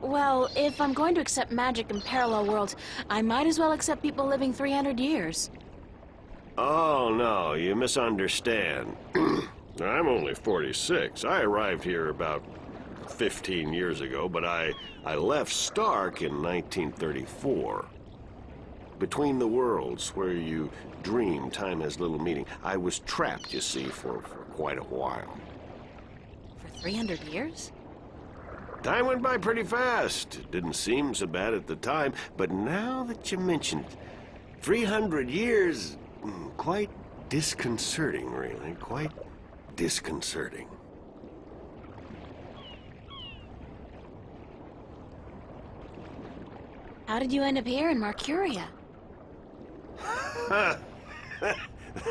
Well, if I'm going to accept magic in parallel worlds, I might as well accept people living 300 years. Oh, no, you misunderstand. I'm only 46. I arrived here about 15 years ago, but I left Stark in 1934. Between the worlds, where you dream time has little meaning, I was trapped, you see, for quite a while. For 300 years? Time went by pretty fast. It didn't seem so bad at the time, but now that you mention it, 300 years, quite disconcerting, really. Quite disconcerting. How did you end up here in Mercuria?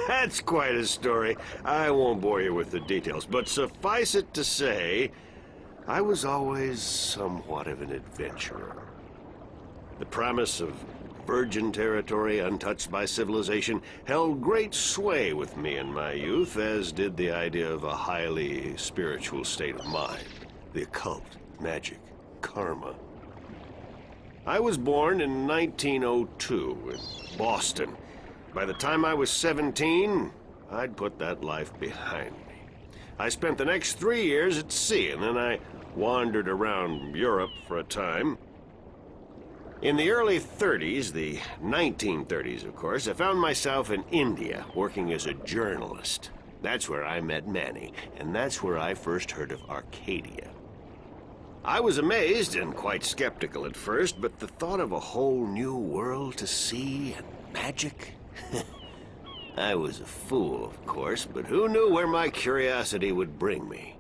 That's quite a story. I won't bore you with the details, but suffice it to say, I was always somewhat of an adventurer. The promise of virgin territory untouched by civilization held great sway with me in my youth, as did the idea of a highly spiritual state of mind. The occult, magic, karma. I was born in 1902 in Boston. By the time I was 17, I'd put that life behind me. I spent the next 3 years at sea, and then I wandered around Europe for a time. In the early 30s, the 1930s, of course, I found myself in India working as a journalist. That's where I met Manny, and that's where I first heard of Arcadia. I was amazed and quite skeptical at first, but the thought of a whole new world to see and magic? I was a fool, of course, but who knew where my curiosity would bring me?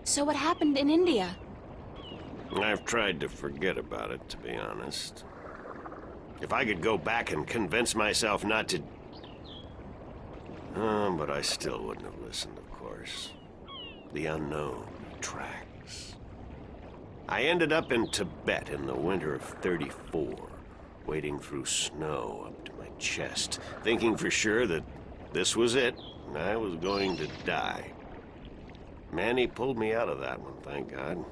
So what happened in India? I've tried to forget about it, to be honest. If I could go back and convince myself not to... but I still wouldn't have listened, of course. The unknown tracks. I ended up in Tibet in the winter of '34, wading through snow up to my chest, thinking for sure that this was it, and I was going to die. Manny pulled me out of that one, thank God.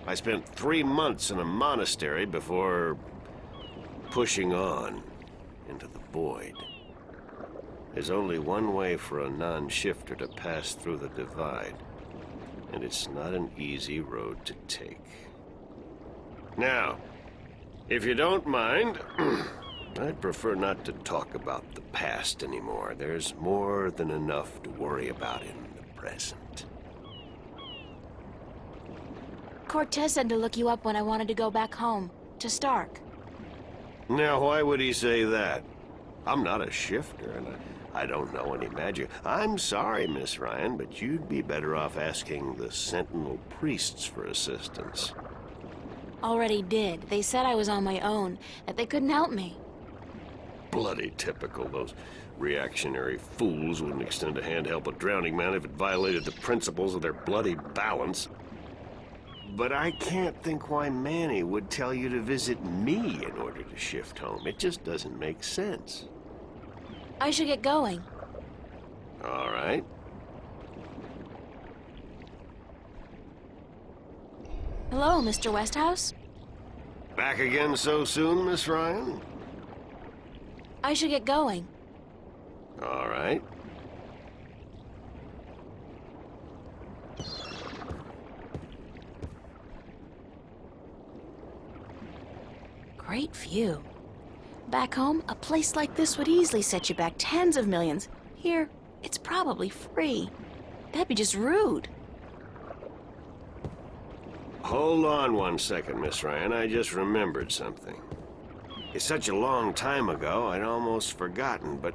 I spent 3 months in a monastery before pushing on into the void. There's only one way for a non-shifter to pass through the divide, and it's not an easy road to take. Now, if you don't mind, I'd prefer not to talk about the past anymore. There's more than enough to worry about in the present. Cortez said to look you up when I wanted to go back home, to Stark. Now, why would he say that? I'm not a shifter, and I don't know any magic. I'm sorry, Miss Ryan, but you'd be better off asking the Sentinel priests for assistance. Already did. They said I was on my own, that they couldn't help me. Bloody typical. Those reactionary fools wouldn't extend a hand to help a drowning man if it violated the principles of their bloody balance. But I can't think why Manny would tell you to visit me in order to shift home. It just doesn't make sense. I should get going. All right. Hello, Mr. Westhouse? Back again so soon, Miss Ryan? I should get going. All right. Great view. Back home, a place like this would easily set you back tens of millions. Here, it's probably free. That'd be just rude. Hold on one second, Miss Ryan. I just remembered something. It's such a long time ago, I'd almost forgotten, but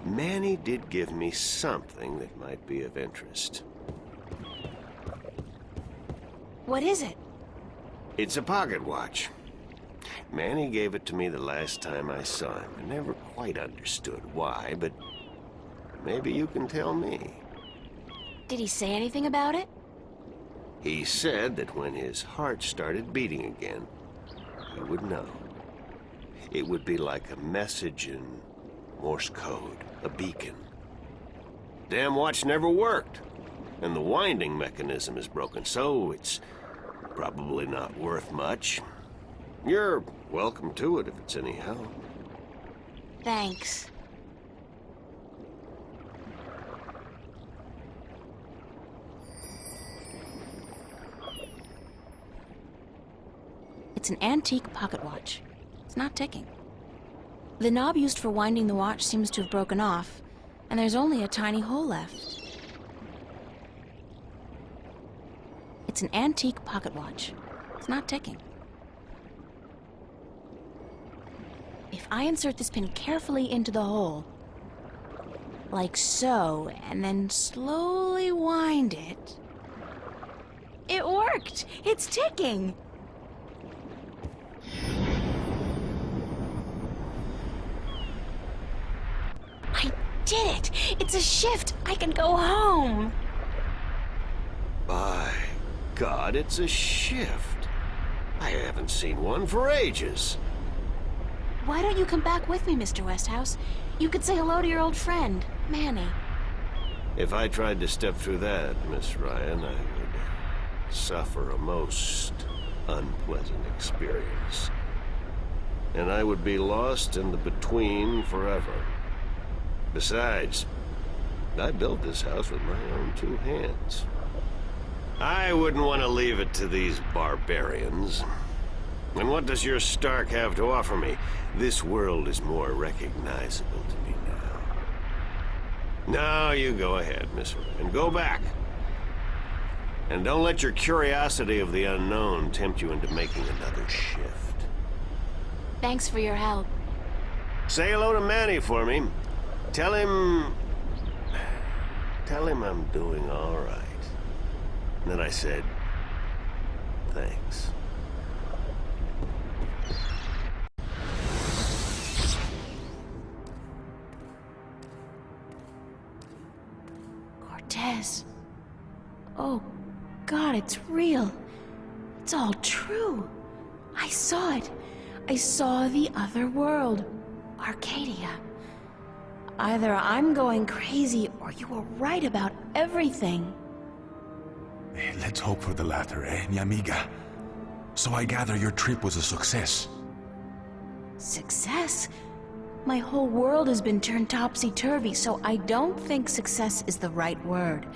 Manny did give me something that might be of interest. What is it? It's a pocket watch. Manny gave it to me the last time I saw him. I never quite understood why, but maybe you can tell me. Did he say anything about it? He said that when his heart started beating again, he would know. It would be like a message in Morse code, a beacon. Damn watch never worked, and the winding mechanism is broken, so it's probably not worth much. You're welcome to it if it's any help. Thanks. It's an antique pocket watch. It's not ticking. The knob used for winding the watch seems to have broken off, and there's only a tiny hole left. It's an antique pocket watch. It's not ticking. If I insert this pin carefully into the hole, like so, and then slowly wind it... It worked! It's ticking! I did it! It's a shift! I can go home! By God, it's a shift. I haven't seen one for ages. Why don't you come back with me, Mr. Westhouse? You could say hello to your old friend, Manny. If I tried to step through that, Miss Ryan, I would suffer a most unpleasant experience. And I would be lost in the between forever. Besides, I built this house with my own two hands. I wouldn't want to leave it to these barbarians. And what does your Stark have to offer me? This world is more recognizable to me now. Now you go ahead, Miss Ryan. Go back. And don't let your curiosity of the unknown tempt you into making another shift. Thanks for your help. Say hello to Manny for me. Tell him I'm doing all right. And then I said, thanks. Cortez. Oh, God, it's real. It's all true. I saw it. I saw the other world. Arcadia. Either I'm going crazy or you were right about everything. Let's hope for the latter, mi amiga? So I gather your trip was a success. Success? My whole world has been turned topsy-turvy, so I don't think success is the right word.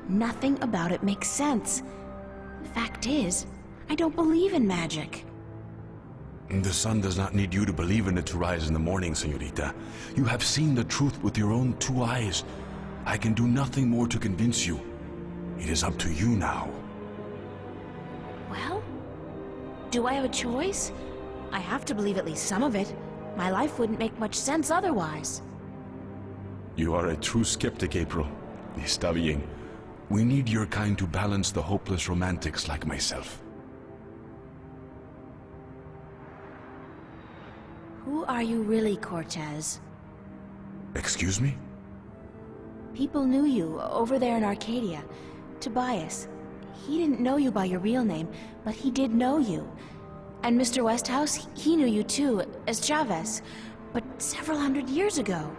Nothing about it makes sense. The fact is, I don't believe in magic. The sun does not need you to believe in it to rise in the morning, señorita. You have seen the truth with your own two eyes. I can do nothing more to convince you. It is up to you now. Well, do I have a choice? I have to believe at least some of it. My life wouldn't make much sense otherwise. You are a true skeptic, April. Está bien. We need your kind to balance the hopeless romantics like myself. Who are you really, Cortez? Excuse me? People knew you over there in Arcadia. Tobias. He didn't know you by your real name, but he did know you. And Mr. Westhouse, he knew you too, as Chavez, but several hundred years ago.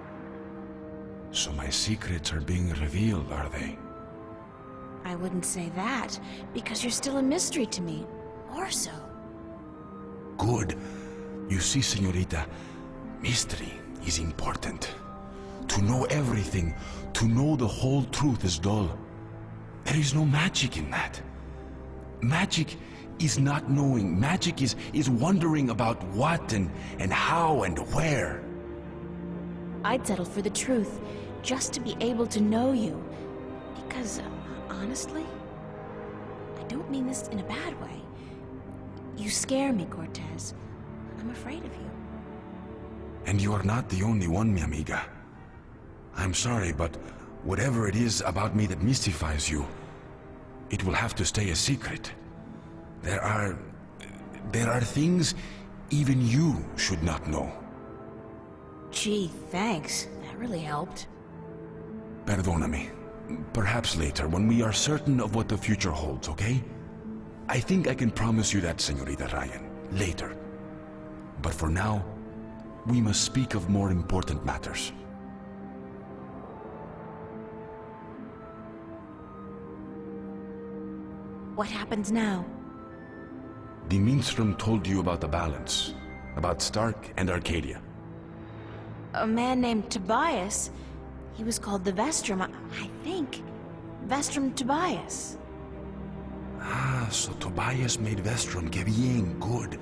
So my secrets are being revealed, are they? I wouldn't say that, because you're still a mystery to me. Or so. Good. You see, señorita, mystery is important. To know everything, to know the whole truth is dull. There is no magic in that. Magic is not knowing. Magic is wondering about what and how and where. I'd settle for the truth, just to be able to know you. Because, honestly, I don't mean this in a bad way. You scare me, Cortez. I'm afraid of you. And you are not the only one, mi amiga. I'm sorry, but whatever it is about me that mystifies you, it will have to stay a secret. There are things even you should not know. Gee, thanks. That really helped. Perdóname. Perhaps later, when we are certain of what the future holds, okay? I think I can promise you that, Señorita Ryan. Later. But for now, we must speak of more important matters. What happens now? The Minstrom told you about the balance, about Stark and Arcadia. A man named Tobias. He was called the Vestrum, I think. Vestrum Tobias. Ah, so Tobias made Vestrum. Que bien, good.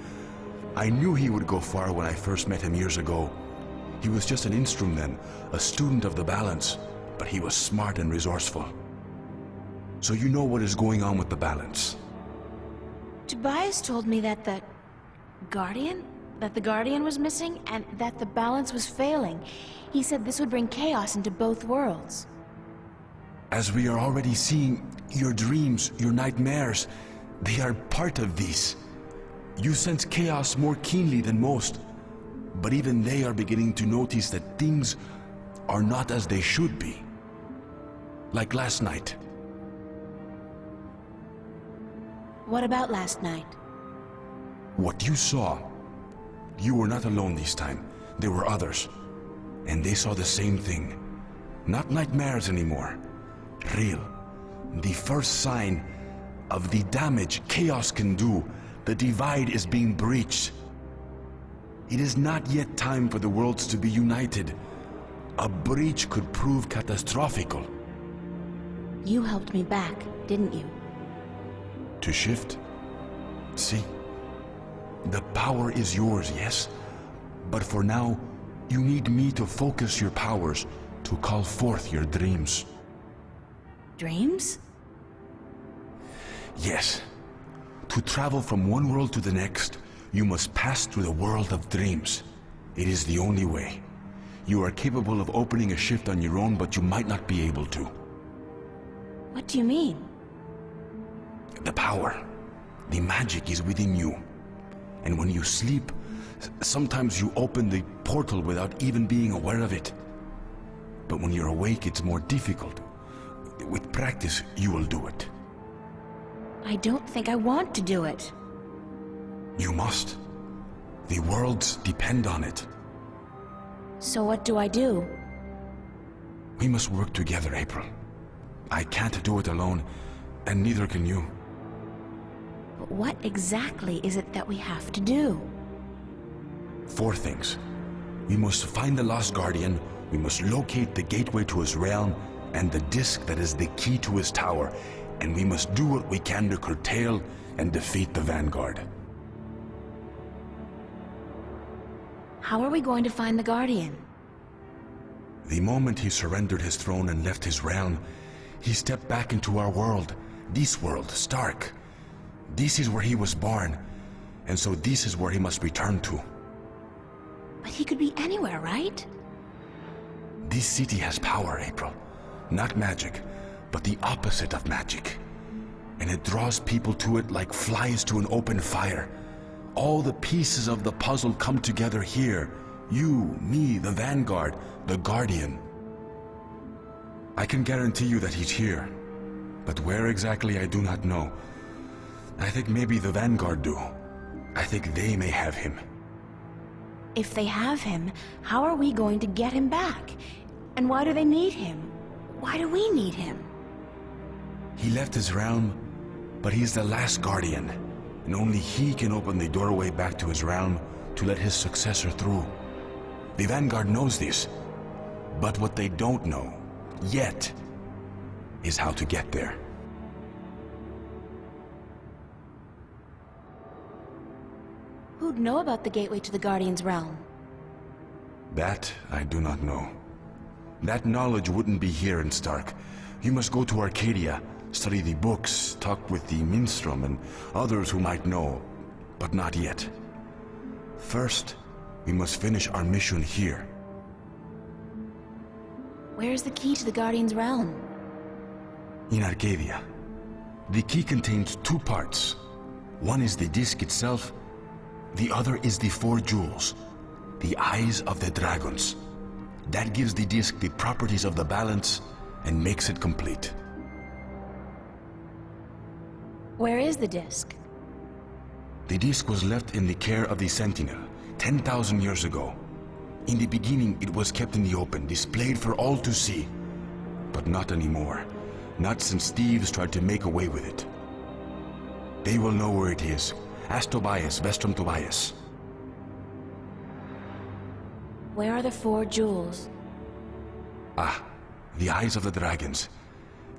I knew he would go far when I first met him years ago. He was just an Instrum then, a student of the balance, but he was smart and resourceful. So you know what is going on with the balance. Tobias told me that the Guardian was missing and that the balance was failing. He said this would bring chaos into both worlds. As we are already seeing, your dreams, your nightmares, they are part of these. You sense chaos more keenly than most, but even they are beginning to notice that things are not as they should be. Like last night. What about last night? What you saw, you were not alone this time. There were others. And they saw the same thing. Not nightmares anymore. Real. The first sign of the damage chaos can do. The divide is being breached. It is not yet time for the worlds to be united. A breach could prove catastrophical. You helped me back, didn't you? To shift? See? The power is yours, yes? But for now, you need me to focus your powers to call forth your dreams. Dreams? Yes. To travel from one world to the next, you must pass through the world of dreams. It is the only way. You are capable of opening a shift on your own, but you might not be able to. What do you mean? The power, the magic is within you. And when you sleep, sometimes you open the portal without even being aware of it. But when you're awake, it's more difficult. With practice, you will do it. I don't think I want to do it. You must. The worlds depend on it. So what do I do? We must work together, April. I can't do it alone, and neither can you. But what exactly is it that we have to do? 4 things. We must find the lost guardian, we must locate the gateway to his realm, and the disc that is the key to his tower, and we must do what we can to curtail and defeat the Vanguard. How are we going to find the Guardian? The moment he surrendered his throne and left his realm, he stepped back into our world, this world, Stark. This is where he was born, and so this is where he must return to. But he could be anywhere, right? This city has power, April. Not magic, but the opposite of magic. And it draws people to it like flies to an open fire. All the pieces of the puzzle come together here. You, me, the Vanguard, the Guardian. I can guarantee you that he's here. But where exactly I do not know. I think maybe the Vanguard do. I think they may have him. If they have him, how are we going to get him back? And why do they need him? Why do we need him? He left his realm, but he's the last Guardian. And only he can open the doorway back to his realm to let his successor through. The Vanguard knows this. But what they don't know, yet, is how to get there. Who'd know about the gateway to the Guardian's realm? That I do not know. That knowledge wouldn't be here in Stark. You must go to Arcadia, study the books, talk with the Minstrom and others who might know, but not yet. First, we must finish our mission here. Where's the key to the Guardian's realm? In Arcadia. The key contains 2 parts. One is the disc itself, the other is the 4 jewels, the eyes of the dragons. That gives the disc the properties of the balance and makes it complete. Where is the disc? The disc was left in the care of the Sentinel 10,000 years ago. In the beginning, it was kept in the open, displayed for all to see. But not anymore. Not since thieves tried to make away with it. They will know where it is. Ask Tobias, Vestrum Tobias. Where are the 4 jewels? Ah, the eyes of the dragons.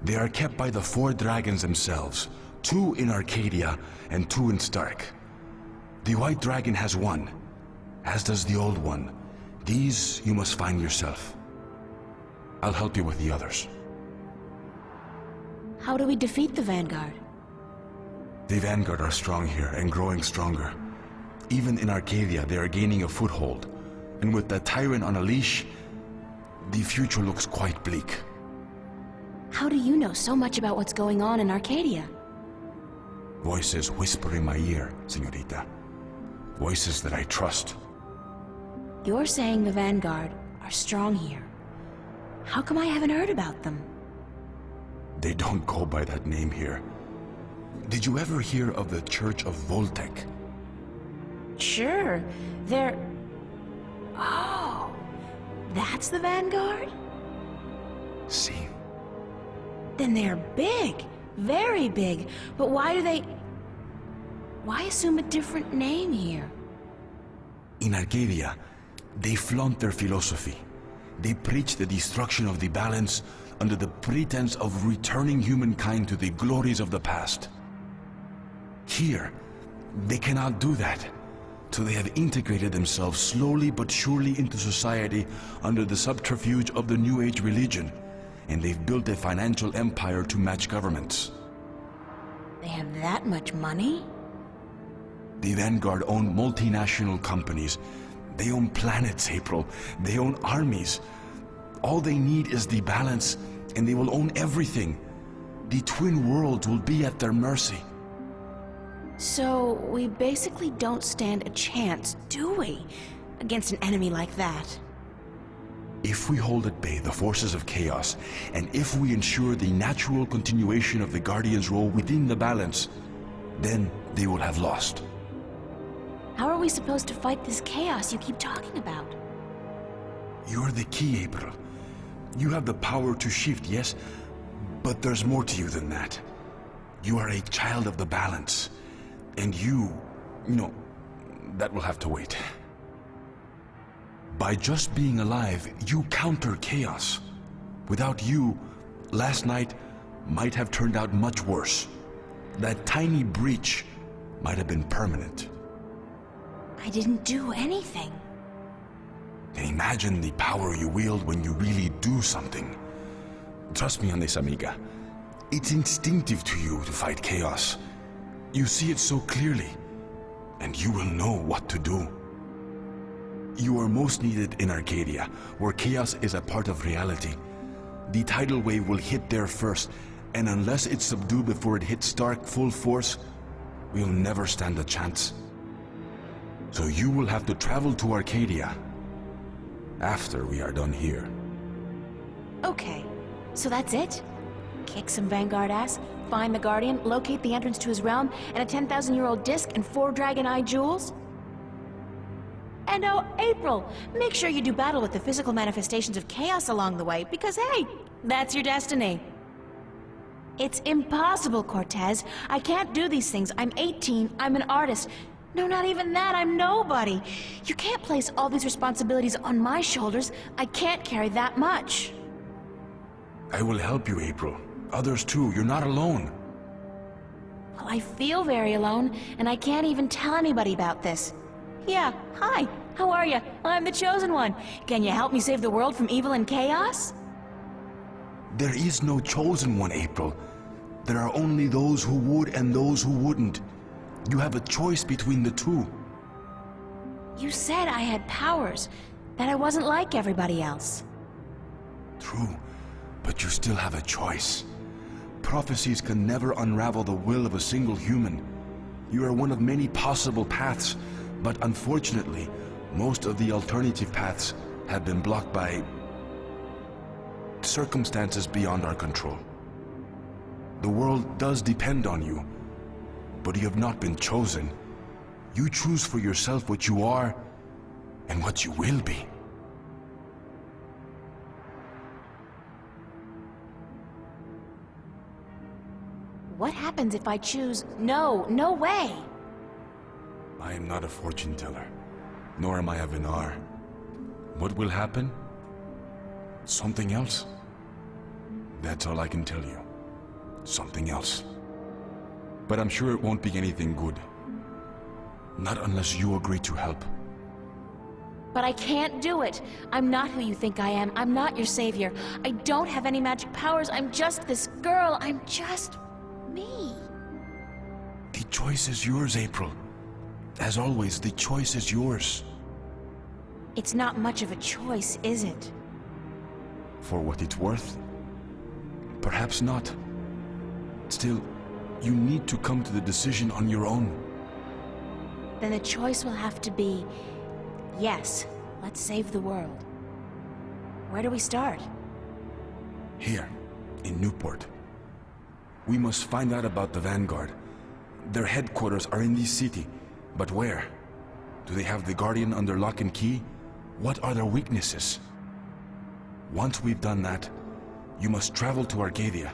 They are kept by the 4 dragons themselves. 2 in Arcadia and 2 in Stark. The white dragon has 1, as does the old one. These you must find yourself. I'll help you with the others. How do we defeat the Vanguard? The Vanguard are strong here and growing stronger. Even in Arcadia, they are gaining a foothold. And with the tyrant on a leash, the future looks quite bleak. How do you know so much about what's going on in Arcadia? Voices whisper in my ear, señorita. Voices that I trust. You're saying the Vanguard are strong here. How come I haven't heard about them? They don't go by that name here. Did you ever hear of the Church of Voltec? Sure, they're... Oh, that's the Vanguard? See? Then they're big, very big. But why do they... Why assume a different name here? In Arcadia, they flaunt their philosophy. They preach the destruction of the balance under the pretense of returning humankind to the glories of the past. Here, they cannot do that, so they have integrated themselves slowly but surely into society under the subterfuge of the New Age religion, and they've built a financial empire to match governments. They have that much money? The Vanguard own multinational companies. They own planets, April. They own armies. All they need is the balance, and they will own everything. The twin worlds will be at their mercy. So, we basically don't stand a chance, do we? Against an enemy like that. If we hold at bay the forces of chaos, and if we ensure the natural continuation of the Guardian's role within the balance, then they will have lost. How are we supposed to fight this chaos you keep talking about? You're the key, April. You have the power to shift, yes, but there's more to you than that. You are a child of the balance, and you know, that will have to wait. By just being alive, you counter chaos. Without you, last night might have turned out much worse. That tiny breach might have been permanent. I didn't do anything. And imagine the power you wield when you really do something. Trust me on this, amiga. It's instinctive to you to fight chaos. You see it so clearly, and you will know what to do. You are most needed in Arcadia, where chaos is a part of reality. The tidal wave will hit there first, and unless it's subdued before it hits Stark full force, we'll never stand a chance. So you will have to travel to Arcadia after we are done here. Okay, so that's it? Kick some Vanguard ass, find the Guardian, locate the entrance to his realm, and a 10,000-year-old disc and 4 Dragon Eye jewels? And oh, April, make sure you do battle with the physical manifestations of chaos along the way, because hey, that's your destiny. It's impossible, Cortez. I can't do these things. I'm 18, I'm an artist. No, not even that, I'm nobody. You can't place all these responsibilities on my shoulders. I can't carry that much. I will help you, April. Others too, you're not alone. Well, I feel very alone, and I can't even tell anybody about this. Yeah, hi, how are you? I'm the Chosen One. Can you help me save the world from evil and chaos? There is no chosen one, April. There are only those who would and those who wouldn't. You have a choice between the two. You said I had powers, that I wasn't like everybody else. True, but you still have a choice. Prophecies can never unravel the will of a single human. You are one of many possible paths, but unfortunately, most of the alternative paths have been blocked by circumstances beyond our control. The world does depend on you, but you have not been chosen. You choose for yourself what you are and what you will be. What happens if I choose no, no way? I am not a fortune teller, nor am I a Vinar. What will happen? Something else. That's all I can tell you. Something else. But I'm sure it won't be anything good. Not unless you agree to help. But I can't do it. I'm not who you think I am. I'm not your savior. I don't have any magic powers. I'm just this girl. I'm just me. The choice is yours, April. As always, the choice is yours. It's not much of a choice, is it? For what it's worth? Perhaps not. Still, you need to come to the decision on your own. Then the choice will have to be, yes, let's save the world. Where do we start? Here, in Newport. We must find out about the Vanguard. Their headquarters are in this city, but where? Do they have the Guardian under lock and key? What are their weaknesses? Once we've done that, you must travel to Arcadia.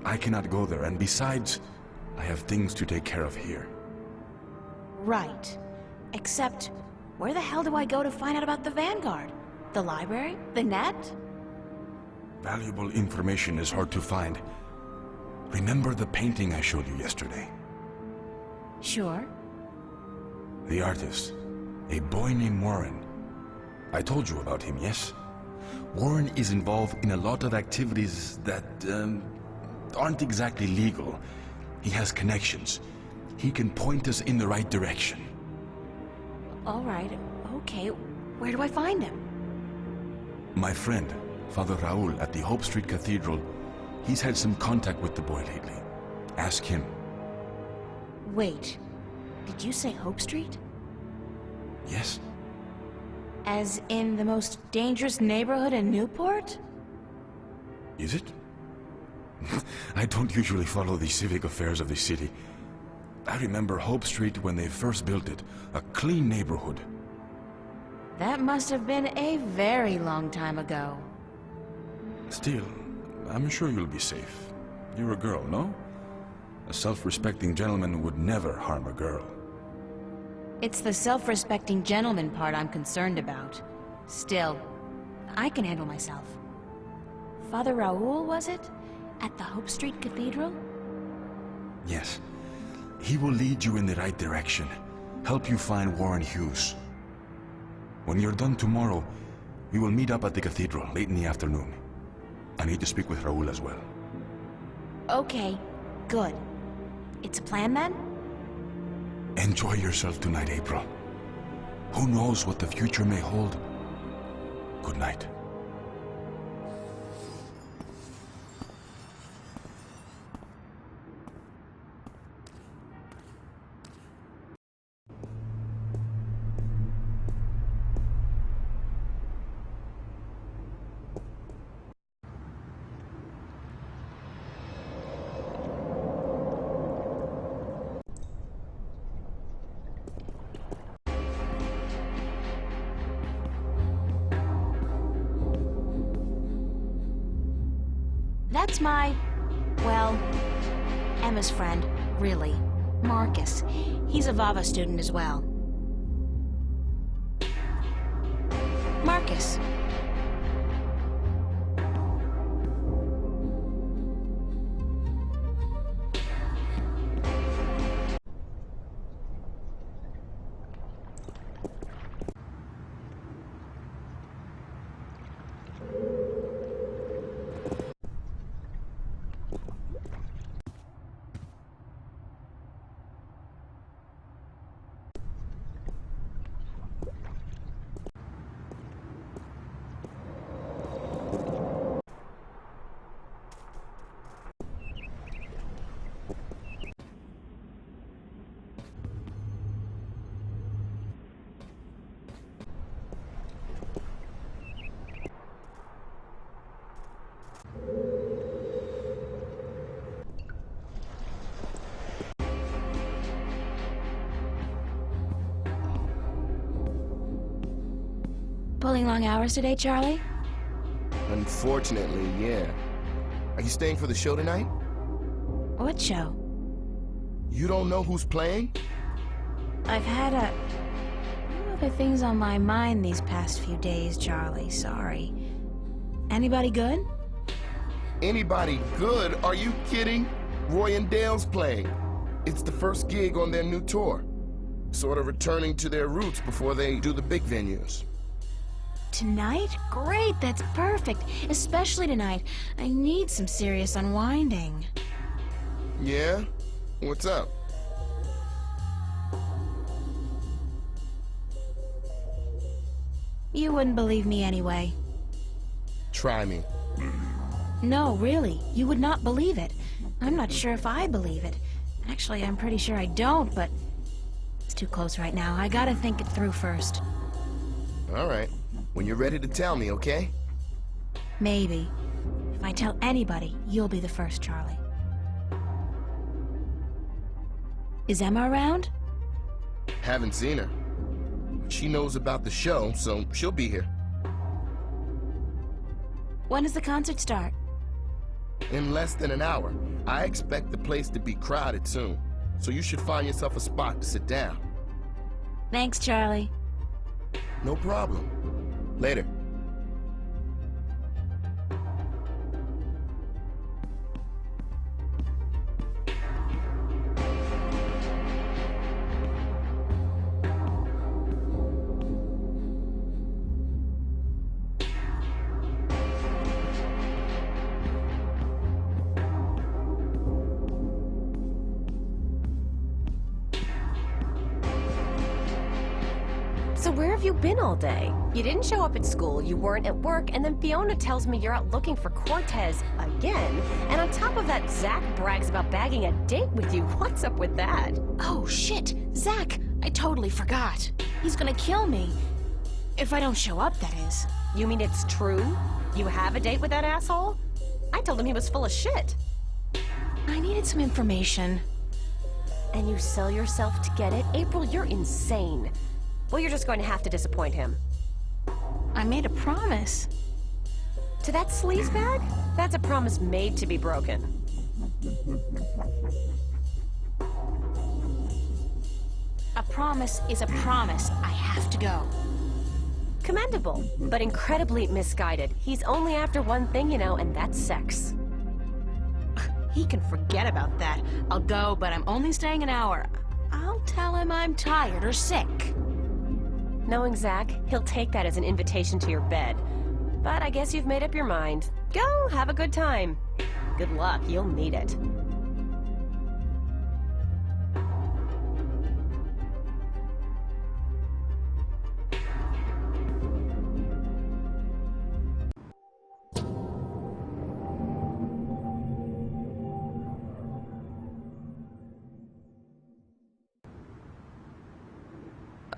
I cannot go there, and besides, I have things to take care of here. Right. Except, where the hell do I go to find out about the Vanguard? The library? The net? Valuable information is hard to find. Remember the painting I showed you yesterday? Sure. The artist, a boy named Warren. I told you about him, yes? Warren is involved in a lot of activities that aren't exactly legal. He has connections. He can point us in the right direction. All right, okay. Where do I find him? My friend, Father Raul at the Hope Street Cathedral, he's had some contact with the boy lately. Ask him. Wait, did you say Hope Street? Yes? As in the most dangerous neighborhood in Newport? Is it? I don't usually follow the civic affairs of the city. I remember Hope Street when they first built it, a clean neighborhood. That must have been a very long time ago. Still, I'm sure you'll be safe. You're a girl, no? A self-respecting gentleman would never harm a girl. It's the self-respecting gentleman part I'm concerned about. Still, I can handle myself. Father Raul, was it? At the Hope Street Cathedral? Yes. He will lead you in the right direction, help you find Warren Hughes. When you're done tomorrow, we will meet up at the cathedral late in the afternoon. I need to speak with Raul as well. Okay, good. It's a plan then? Enjoy yourself tonight, April. Who knows what the future may hold? Good night. That's well, Emma's friend, really. Marcus. He's a Vava student as well. Marcus. Pulling long hours today, Charlie? Unfortunately, yeah. Are you staying for the show tonight? What show? You don't know who's playing? I've had a few other things on my mind these past few days, Charlie. Sorry. Anybody good? Anybody good? Are you kidding? Roy and Dale's playing. It's the first gig on their new tour. Sort of returning to their roots before they do the big venues. Tonight? Great, that's perfect. Especially tonight. I need some serious unwinding. Yeah? What's up? You wouldn't believe me anyway. Try me. No, really, you would not believe it. I'm not sure if I believe it. Actually, I'm pretty sure I don't, but it's too close right now. I gotta think it through first. All right. When you're ready to tell me, okay? Maybe. If I tell anybody, you'll be the first, Charlie. Is Emma around? Haven't seen her. She knows about the show, so she'll be here. When does the concert start? In less than an hour. I expect the place to be crowded soon, so you should find yourself a spot to sit down. Thanks, Charlie. No problem. Later. So where have you been all day? You didn't show up at school, you weren't at work, and then Fiona tells me you're out looking for Cortez again. And on top of that, Zach brags about bagging a date with you. What's up with that? Oh, shit! Zach! I totally forgot. He's gonna kill me. If I don't show up, that is. You mean it's true? You have a date with that asshole? I told him he was full of shit. I needed some information. And you sell yourself to get it? April, you're insane. Well, you're just going to have to disappoint him. I made a promise. To that sleazebag? That's a promise made to be broken. A promise is a promise. I have to go. Commendable, but incredibly misguided. He's only after one thing, you know, and that's sex. He can forget about that. I'll go, but I'm only staying an hour. I'll tell him I'm tired or sick. Knowing Zach, he'll take that as an invitation to your bed. But I guess you've made up your mind. Go, have a good time. Good luck, you'll need it.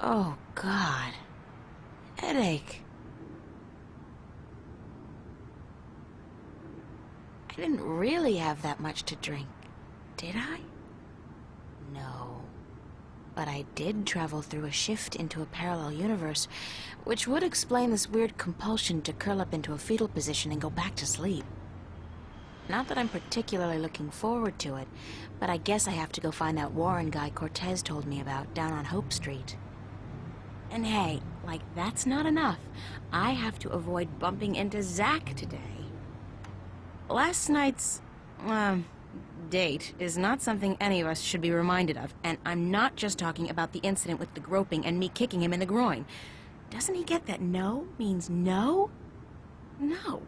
Oh, God. Headache. I didn't really have that much to drink, did I? No. But I did travel through a shift into a parallel universe, which would explain this weird compulsion to curl up into a fetal position and go back to sleep. Not that I'm particularly looking forward to it, but I guess I have to go find that Warren guy Cortez told me about down on Hope Street. And hey, like that's not enough. I have to avoid bumping into Zach today. Last night's, date is not something any of us should be reminded of, and I'm not just talking about the incident with the groping and me kicking him in the groin. Doesn't he get that no means no? No.